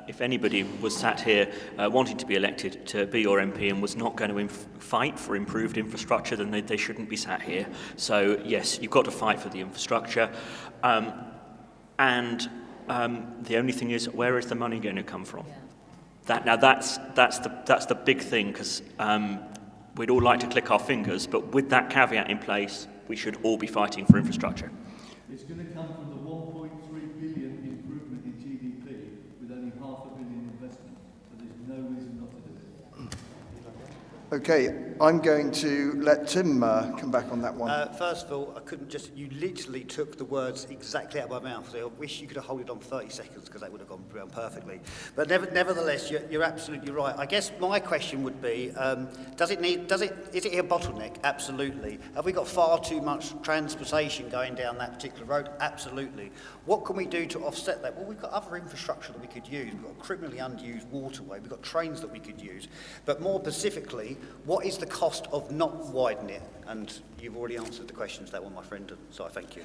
If anybody was sat here wanting to be elected to be your MP and was not going to fight for improved infrastructure, then they shouldn't be sat here. So yes, you've got to fight for the infrastructure. And the only thing is, where is the money going to come from? Yeah. That's the big thing, because we'd all like to click our fingers, but with that caveat in place, we should all be fighting for infrastructure. It's going to come from the 1.3 billion improvement in GDP with only $500 million investment, so there's no reason not to do it. Okay, I'm going to let Tim come back on that one. First of all, I couldn't just, you literally took the words exactly out of my mouth. So I wish you could have held it on 30 seconds, because that would have gone perfectly. But nevertheless, you're absolutely right. I guess my question would be, is it a bottleneck? Absolutely. Have we got far too much transportation going down that particular road? Absolutely. What can we do to offset that? Well, we've got other infrastructure that we could use. We've got a criminally unused waterway. We've got trains that we could use. But more specifically, what is the cost of not widening it? And you've already answered the questions, that one, my friend, so I thank you.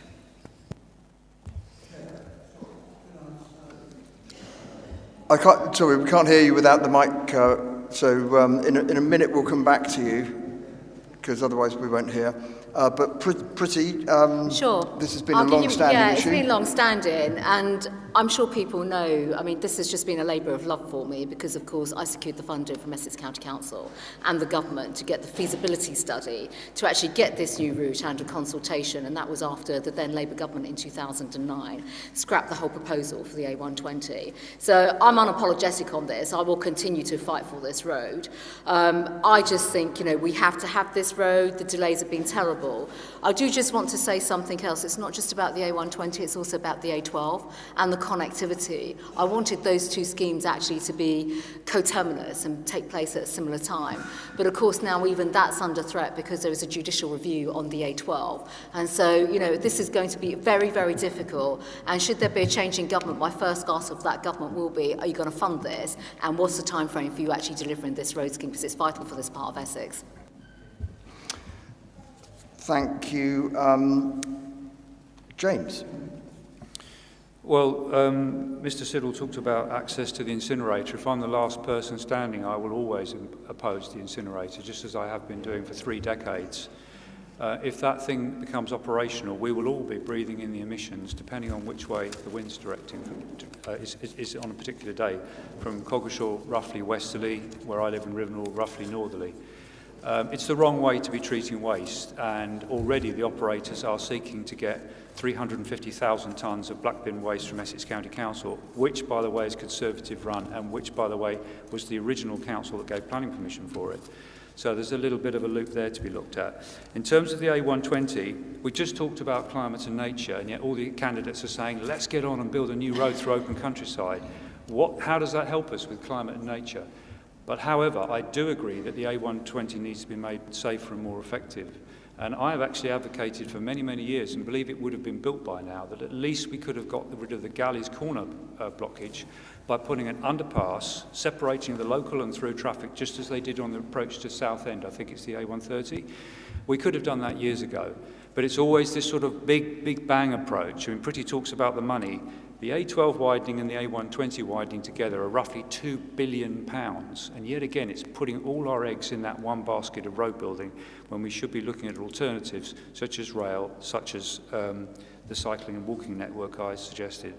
Sorry, we can't hear you without the mic, so in a minute we'll come back to you, because otherwise we won't hear. But Pretty, sure. This has been a long-standing issue. Yeah, it's been long-standing, and I'm sure people know, I mean, this has just been a labour of love for me, because, of course, I secured the funding from Essex County Council and the government to get the feasibility study to actually get this new route under consultation, and that was after the then Labour government in 2009 scrapped the whole proposal for the A120. So I'm unapologetic on this. I will continue to fight for this road. I just think, we have to have this road. The delays have been terrible. I do just want to say something else. It's not just about the A120, it's also about the A12 and the connectivity. I wanted those two schemes actually to be coterminous and take place at a similar time. But of course now even that's under threat because there is a judicial review on the A12. And so, this is going to be very, very difficult. And should there be a change in government, my first ask of that government will be, are you going to fund this? And what's the time frame for you actually delivering this road scheme? Because it's vital for this part of Essex. Thank you. James. Well, Mr. Siddle talked about access to the incinerator. If I'm the last person standing, I will always oppose the incinerator, just as I have been doing for 3 decades. If that thing becomes operational, we will all be breathing in the emissions, depending on which way the wind's directing is on a particular day, from Coggeshall roughly westerly, where I live in Rivenall, roughly northerly. It's the wrong way to be treating waste, and already the operators are seeking to get 350,000 tonnes of black bin waste from Essex County Council, which, by the way, is Conservative run, and which, by the way, was the original council that gave planning permission for it. So there's a little bit of a loop there to be looked at. In terms of the A120, we just talked about climate and nature, and yet all the candidates are saying, let's get on and build a new road through open countryside. How does that help us with climate and nature? But however, I do agree that the A120 needs to be made safer and more effective. And I have actually advocated for many, many years, and believe it would have been built by now, that at least we could have got rid of the Galleys Corner blockage by putting an underpass separating the local and through traffic, just as they did on the approach to Southend. I think it's the A130. We could have done that years ago. But it's always this sort of big bang approach. I mean, Pretty talks about the money. The A12 widening and the A120 widening together are roughly £2 billion. And yet again, it's putting all our eggs in that one basket of road building when we should be looking at alternatives such as rail, such as the cycling and walking network I suggested.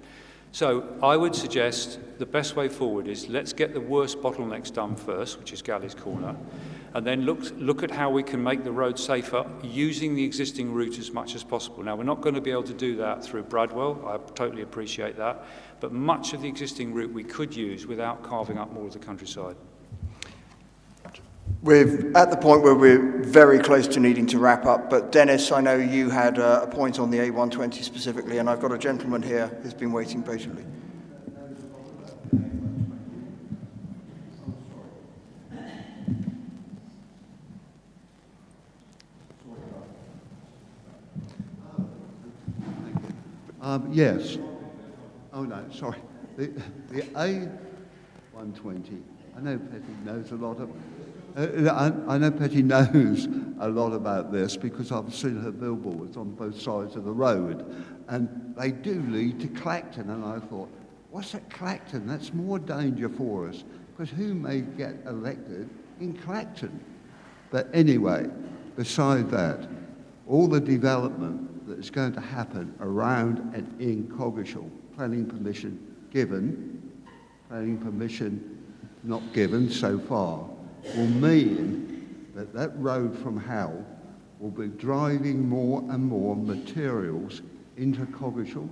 So I would suggest the best way forward is let's get the worst bottlenecks done first, which is Galleys Corner, and then look at how we can make the road safer using the existing route as much as possible. Now, we're not going to be able to do that through Bradwell. I totally appreciate that. But much of the existing route we could use without carving up more of the countryside. We're at the point where we're very close to needing to wrap up, but Dennis, I know you had a point on the A120 specifically, and I've got a gentleman here who's been waiting patiently. Yes. sorry. The A120, I know Petty knows a lot of... I know Petty knows a lot about this because I've seen her billboards on both sides of the road, and they do lead to Clacton, and I thought, what's at Clacton? That's more danger for us, because who may get elected in Clacton? But anyway, beside that, all the development that is going to happen around and in Coggeshall, planning permission given, planning permission not given so far, will mean that that road from Hull will be driving more and more materials into Coggeshall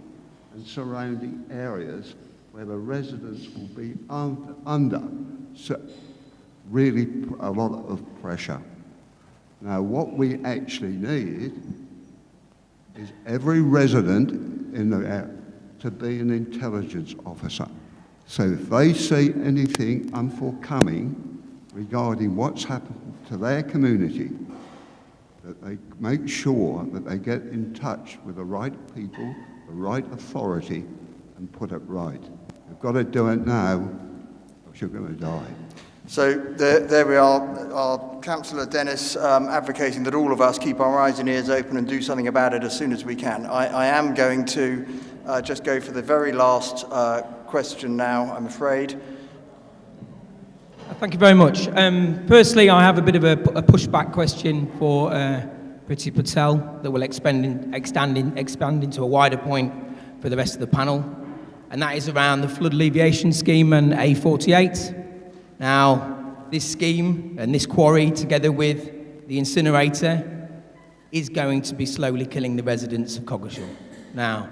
and surrounding areas where the residents will be under really a lot of pressure. Now, what we actually need is every resident in the area to be an intelligence officer. So if they see anything unforthcoming regarding what's happened to their community, that they make sure that they get in touch with the right people, the right authority, and put it right. You've got to do it now, or you're going to die. So there we are, our Councillor Dennis advocating that all of us keep our eyes and ears open and do something about it as soon as we can. I am going to just go for the very last question now, I'm afraid. Thank you very much. Firstly, I have a bit of a pushback question for Priti Patel that will expand into a wider point for the rest of the panel, and that is around the flood alleviation scheme and A48. Now, this scheme and this quarry, together with the incinerator, is going to be slowly killing the residents of Coggeshall. Now,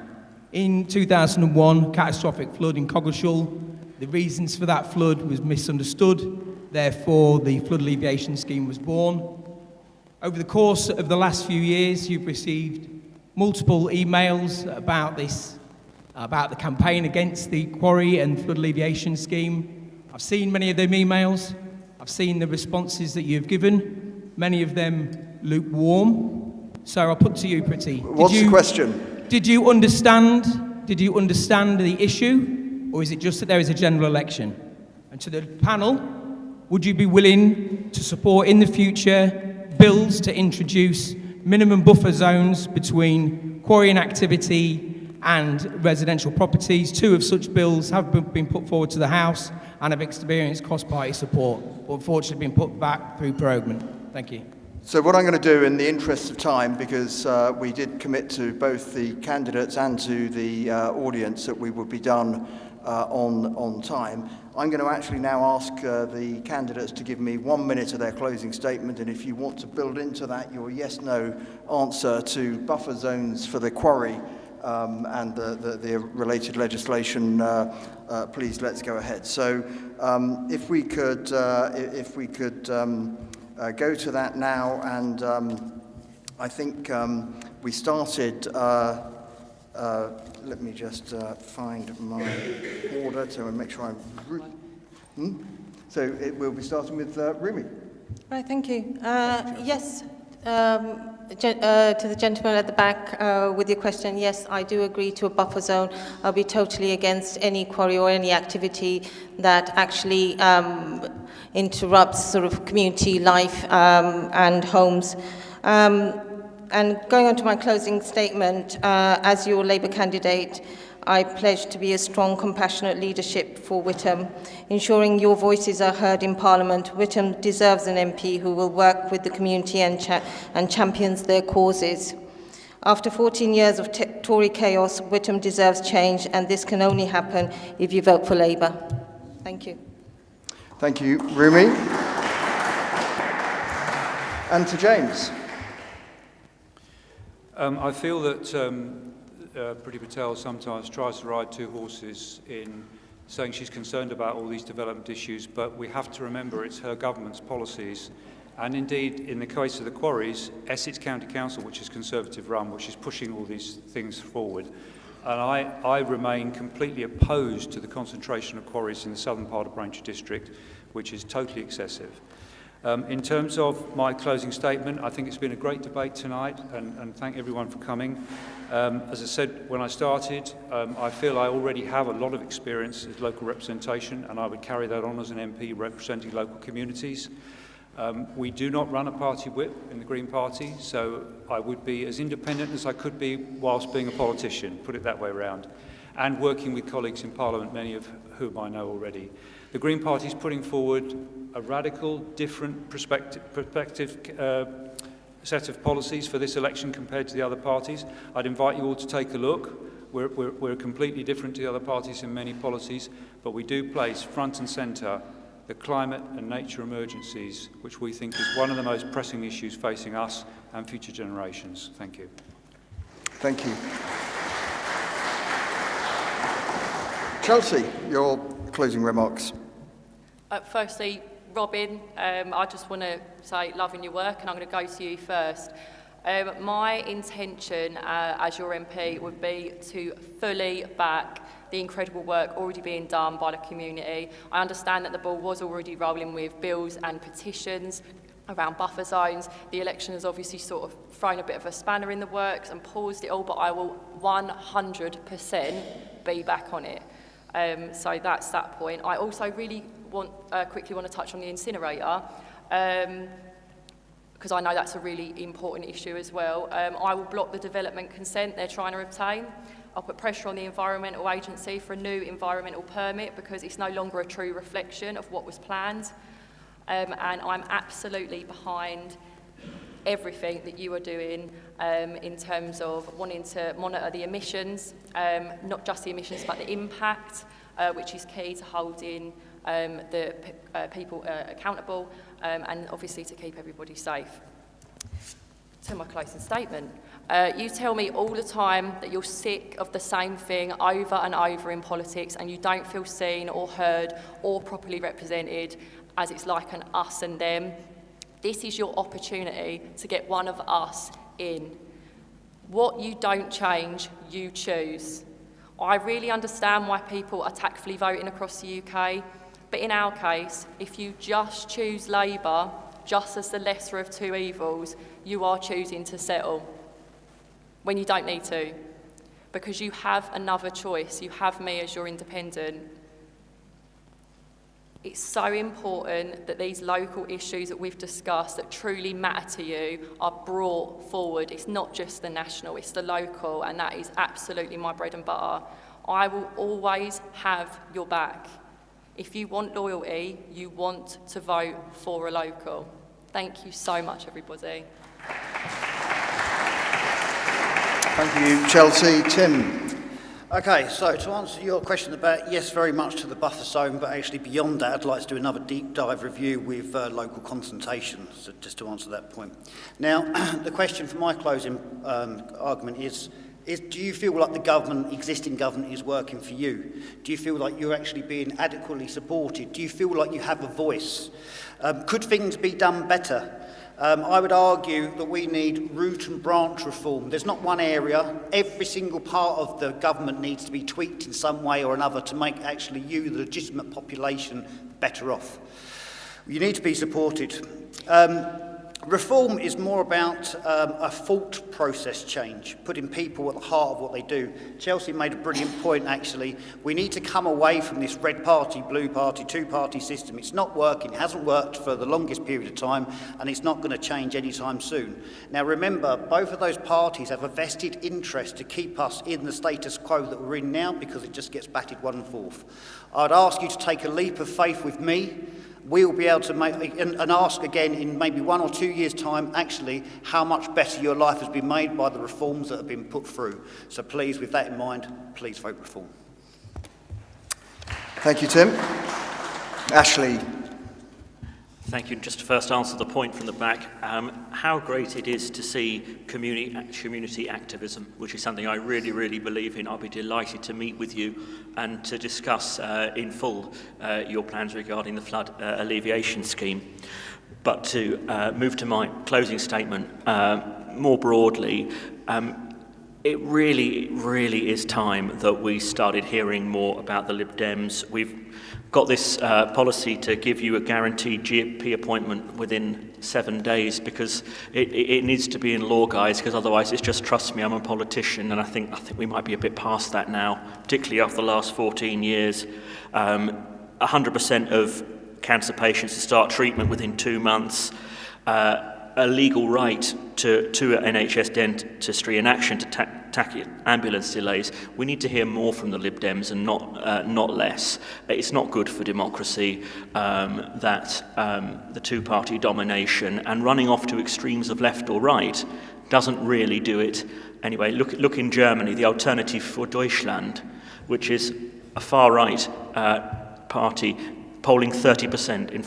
in 2001, catastrophic flood in Coggeshall. The reasons for that flood was misunderstood, therefore the flood alleviation scheme was born. Over the course of the last few years, you've received multiple emails about this, about the campaign against the quarry and flood alleviation scheme. I've seen many of them emails. I've seen the responses that you've given, many of them lukewarm. So I'll put to you, Priti. What's the question? Did you understand the issue? Or is it just that there is a general election? And to the panel, would you be willing to support in the future bills to introduce minimum buffer zones between quarrying activity and residential properties? 2 of such bills have been put forward to the House and have experienced cross-party support, but unfortunately been put back through proroguement. Thank you. So what I'm going to do in the interest of time, because we did commit to both the candidates and to the audience that we would be done on time, I'm going to actually now ask the candidates to give me 1 minute of their closing statement, and if you want to build into that your yes-no answer to buffer zones for the quarry and the related legislation, please let's go ahead. So if we could go to that now, and I think we started. Let me just find my order to make sure I'm... So we'll be starting with Rumi. Right, thank you. Yes, to the gentleman at the back with your question, yes, I do agree to a buffer zone. I'll be totally against any quarry or any activity that actually interrupts sort of community life and homes. And going on to my closing statement, as your Labour candidate, I pledge to be a strong, compassionate leadership for Whittam, ensuring your voices are heard in Parliament. Whittam deserves an MP who will work with the community and champions their causes. After 14 years of Tory chaos, Whittam deserves change, and this can only happen if you vote for Labour. Thank you. Thank you, Rumi. And to James. I feel that Priti Patel sometimes tries to ride 2 horses in saying she's concerned about all these development issues, but we have to remember it's her government's policies, and indeed in the case of the quarries, Essex County Council, which is Conservative run, which is pushing all these things forward. And I remain completely opposed to the concentration of quarries in the southern part of Braintree District, which is totally excessive. In terms of my closing statement, I think it's been a great debate tonight, and thank everyone for coming. As I said when I started, I feel I already have a lot of experience as local representation, and I would carry that on as an MP representing local communities. We do not run a party whip in the Green Party, so I would be as independent as I could be whilst being a politician, put it that way around, and working with colleagues in Parliament, many of whom I know already. The Green Party is putting forward a radical, different perspective set of policies for this election compared to the other parties. I'd invite you all to take a look. We're completely different to the other parties in many policies, but we do place front and centre the climate and nature emergencies, which we think is one of the most pressing issues facing us and future generations. Thank you. Thank you. Chelsea, your closing remarks. Firstly, Robin, I just want to say loving your work, and I'm going to go to you first. My intention as your MP would be to fully back the incredible work already being done by the community. I understand that the ball was already rolling with bills and petitions around buffer zones. The election has obviously sort of thrown a bit of a spanner in the works and paused it all, but I will 100% be back on it. So that's that point. I also really quickly want to touch on the incinerator, because I know that's a really important issue as well. I will block the development consent they're trying to obtain. I'll put pressure on the Environmental Agency for a new environmental permit, because it's no longer a true reflection of what was planned. And I'm absolutely behind everything that you are doing in terms of wanting to monitor the emissions, not just the emissions but the impact, which is key to holding the people accountable, and obviously to keep everybody safe. To my closing statement, you tell me all the time that you're sick of the same thing over and over in politics, and you don't feel seen or heard or properly represented, as it's like an us and them. This is your opportunity to get one of us in. What you don't change, you choose. I really understand why people are tactfully voting across the UK, but in our case, if you just choose Labour, just as the lesser of two evils, you are choosing to settle when you don't need to, because you have another choice. You have me as your independent. It's so important that these local issues that we've discussed that truly matter to you are brought forward. It's not just the national, it's the local, and that is absolutely my bread and butter. I will always have your back. If you want loyalty, you want to vote for a local. Thank you so much, everybody. Thank you, Chelsea. Tim. Okay, so to answer your question about, yes, very much to the buffer zone, but actually beyond that, I'd like to do another deep dive review with local consultation, so just to answer that point. Now, the question for my closing argument is do you feel like the existing government is working for you? Do you feel like you're actually being adequately supported? Do you feel like you have a voice? Could things be done better? I would argue that we need root and branch reform. There's not one area. Every single part of the government needs to be tweaked in some way or another to make actually you, the legitimate population, better off. You need to be supported. Reform is more about a thought process change, putting people at the heart of what they do. Chelsea made a brilliant point, actually. We need to come away from this red party, blue party, two-party system. It's not working, it hasn't worked for the longest period of time, and it's not going to change anytime soon. Now remember, both of those parties have a vested interest to keep us in the status quo that we're in now, because it just gets batted 1/4. I'd ask you to take a leap of faith with me. We'll be able to make, and ask again in maybe 1 or 2 years' time, actually, how much better your life has been made by the reforms that have been put through. So please, with that in mind, please vote reform. Thank you, Tim. Ashley. Thank you. Just to first answer the point from the back, how great it is to see community activism, which is something I really, really believe in. I'll be delighted to meet with you and to discuss in full your plans regarding the flood alleviation scheme. But to move to my closing statement, more broadly, it really is time that we started hearing more about the Lib Dems. We've got this policy to give you a guaranteed GP appointment within 7 days, because it needs to be in law, guys, because otherwise it's just, trust me, I'm a politician, and I think we might be a bit past that now, particularly after the last 14 years. 100% of cancer patients to start treatment within 2 months, a legal right to NHS dentistry, and action to tackle ambulance delays. We need to hear more from the Lib Dems and not less. It's not good for democracy that the two-party domination and running off to extremes of left or right doesn't really do it. Anyway, look in Germany, the Alternative for Deutschland, which is a far-right party, polling 30% in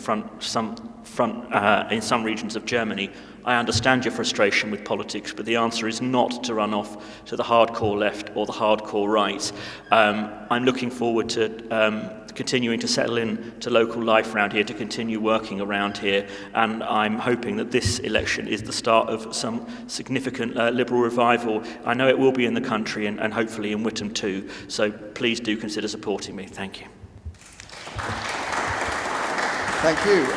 some regions of Germany. I understand your frustration with politics, but the answer is not to run off to the hardcore left or the hardcore right. I'm looking forward to continuing to settle in to local life around here, to continue working around here, and I'm hoping that this election is the start of some significant Liberal revival. I know it will be in the country and hopefully in Whittam too, so please do consider supporting me. Thank you. Thank you.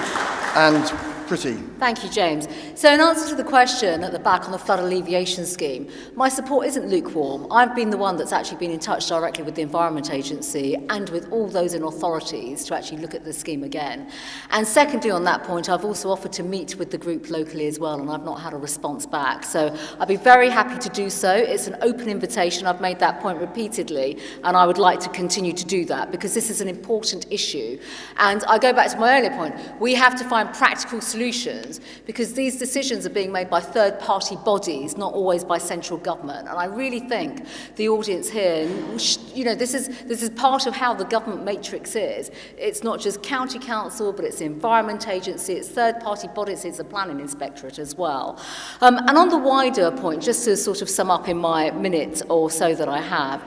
And Pretty. Thank you, James. So in answer to the question at the back on the flood alleviation scheme, my support isn't lukewarm. I've been the one that's actually been in touch directly with the Environment Agency and with all those in authorities to actually look at the scheme again. And secondly, on that point, I've also offered to meet with the group locally as well, and I've not had a response back. So I'd be very happy to do so. It's an open invitation. I've made that point repeatedly, and I would like to continue to do that because this is an important issue. And I go back to my earlier point. We have to find practical solutions because these decisions are being made by third-party bodies, not always by central government. And I really think the audience here, you know, this is part of how the government matrix is. It's not just county council, but it's the Environment Agency, it's third-party bodies, it's the Planning Inspectorate as well. And on the wider point, just to sort of sum up in my minute or so that I have,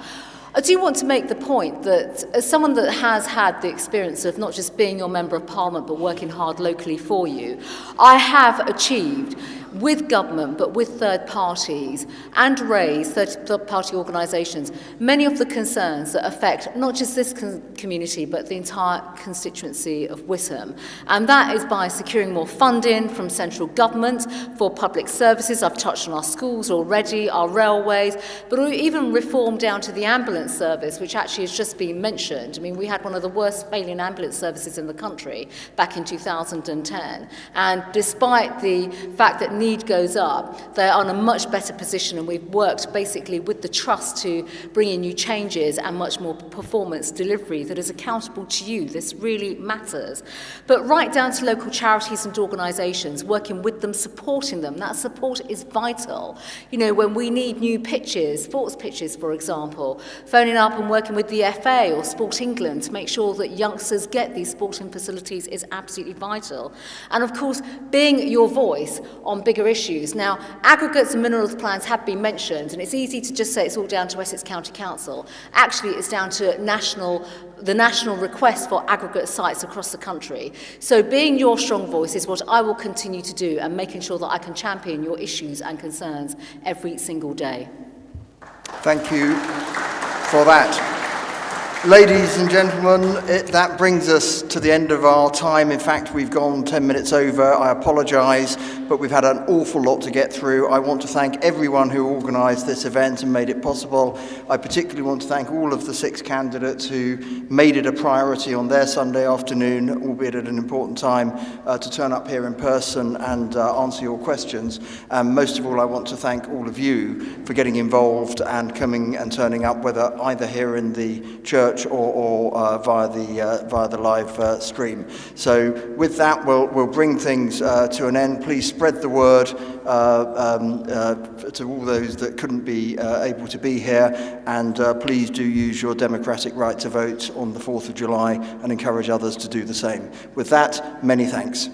I do want to make the point that as someone that has had the experience of not just being your Member of Parliament but working hard locally for you, I have achieved with government but with third parties and raised third party organisations many of the concerns that affect not just this community but the entire constituency of Whittam, and that is by securing more funding from central government for public services. I've touched on our schools already, our railways, but even reform down to the ambulance service, which actually has just been mentioned. I mean, we had one of the worst failing ambulance services in the country back in 2010, and despite the fact that need goes up, they are in a much better position, and we've worked basically with the trust to bring in new changes and much more performance delivery that is accountable to you. This really matters. But right down to local charities and organisations, working with them, supporting them, that support is vital. You know, when we need new pitches, sports pitches for example, phoning up and working with the FA or Sport England to make sure that youngsters get these sporting facilities is absolutely vital. And of course, being your voice on bigger issues. Now, aggregates and minerals plans have been mentioned, and it's easy to just say it's all down to Essex County Council. Actually, it's down to the national request for aggregate sites across the country. So being your strong voice is what I will continue to do, and making sure that I can champion your issues and concerns every single day. Thank you for that. Ladies and gentlemen, that brings us to the end of our time. In fact, we've gone 10 minutes over. I apologise, but we've had an awful lot to get through. I want to thank everyone who organised this event and made it possible. I particularly want to thank all of the 6 candidates who made it a priority on their Sunday afternoon, albeit at an important time, to turn up here in person and answer your questions. And most of all, I want to thank all of you for getting involved and coming and turning up, whether either here in the church or via the live stream. So with that, we'll bring things to an end. Please spread the word to all those that couldn't be able to be here, and please do use your democratic right to vote on the 4th of July and encourage others to do the same. With that, many thanks.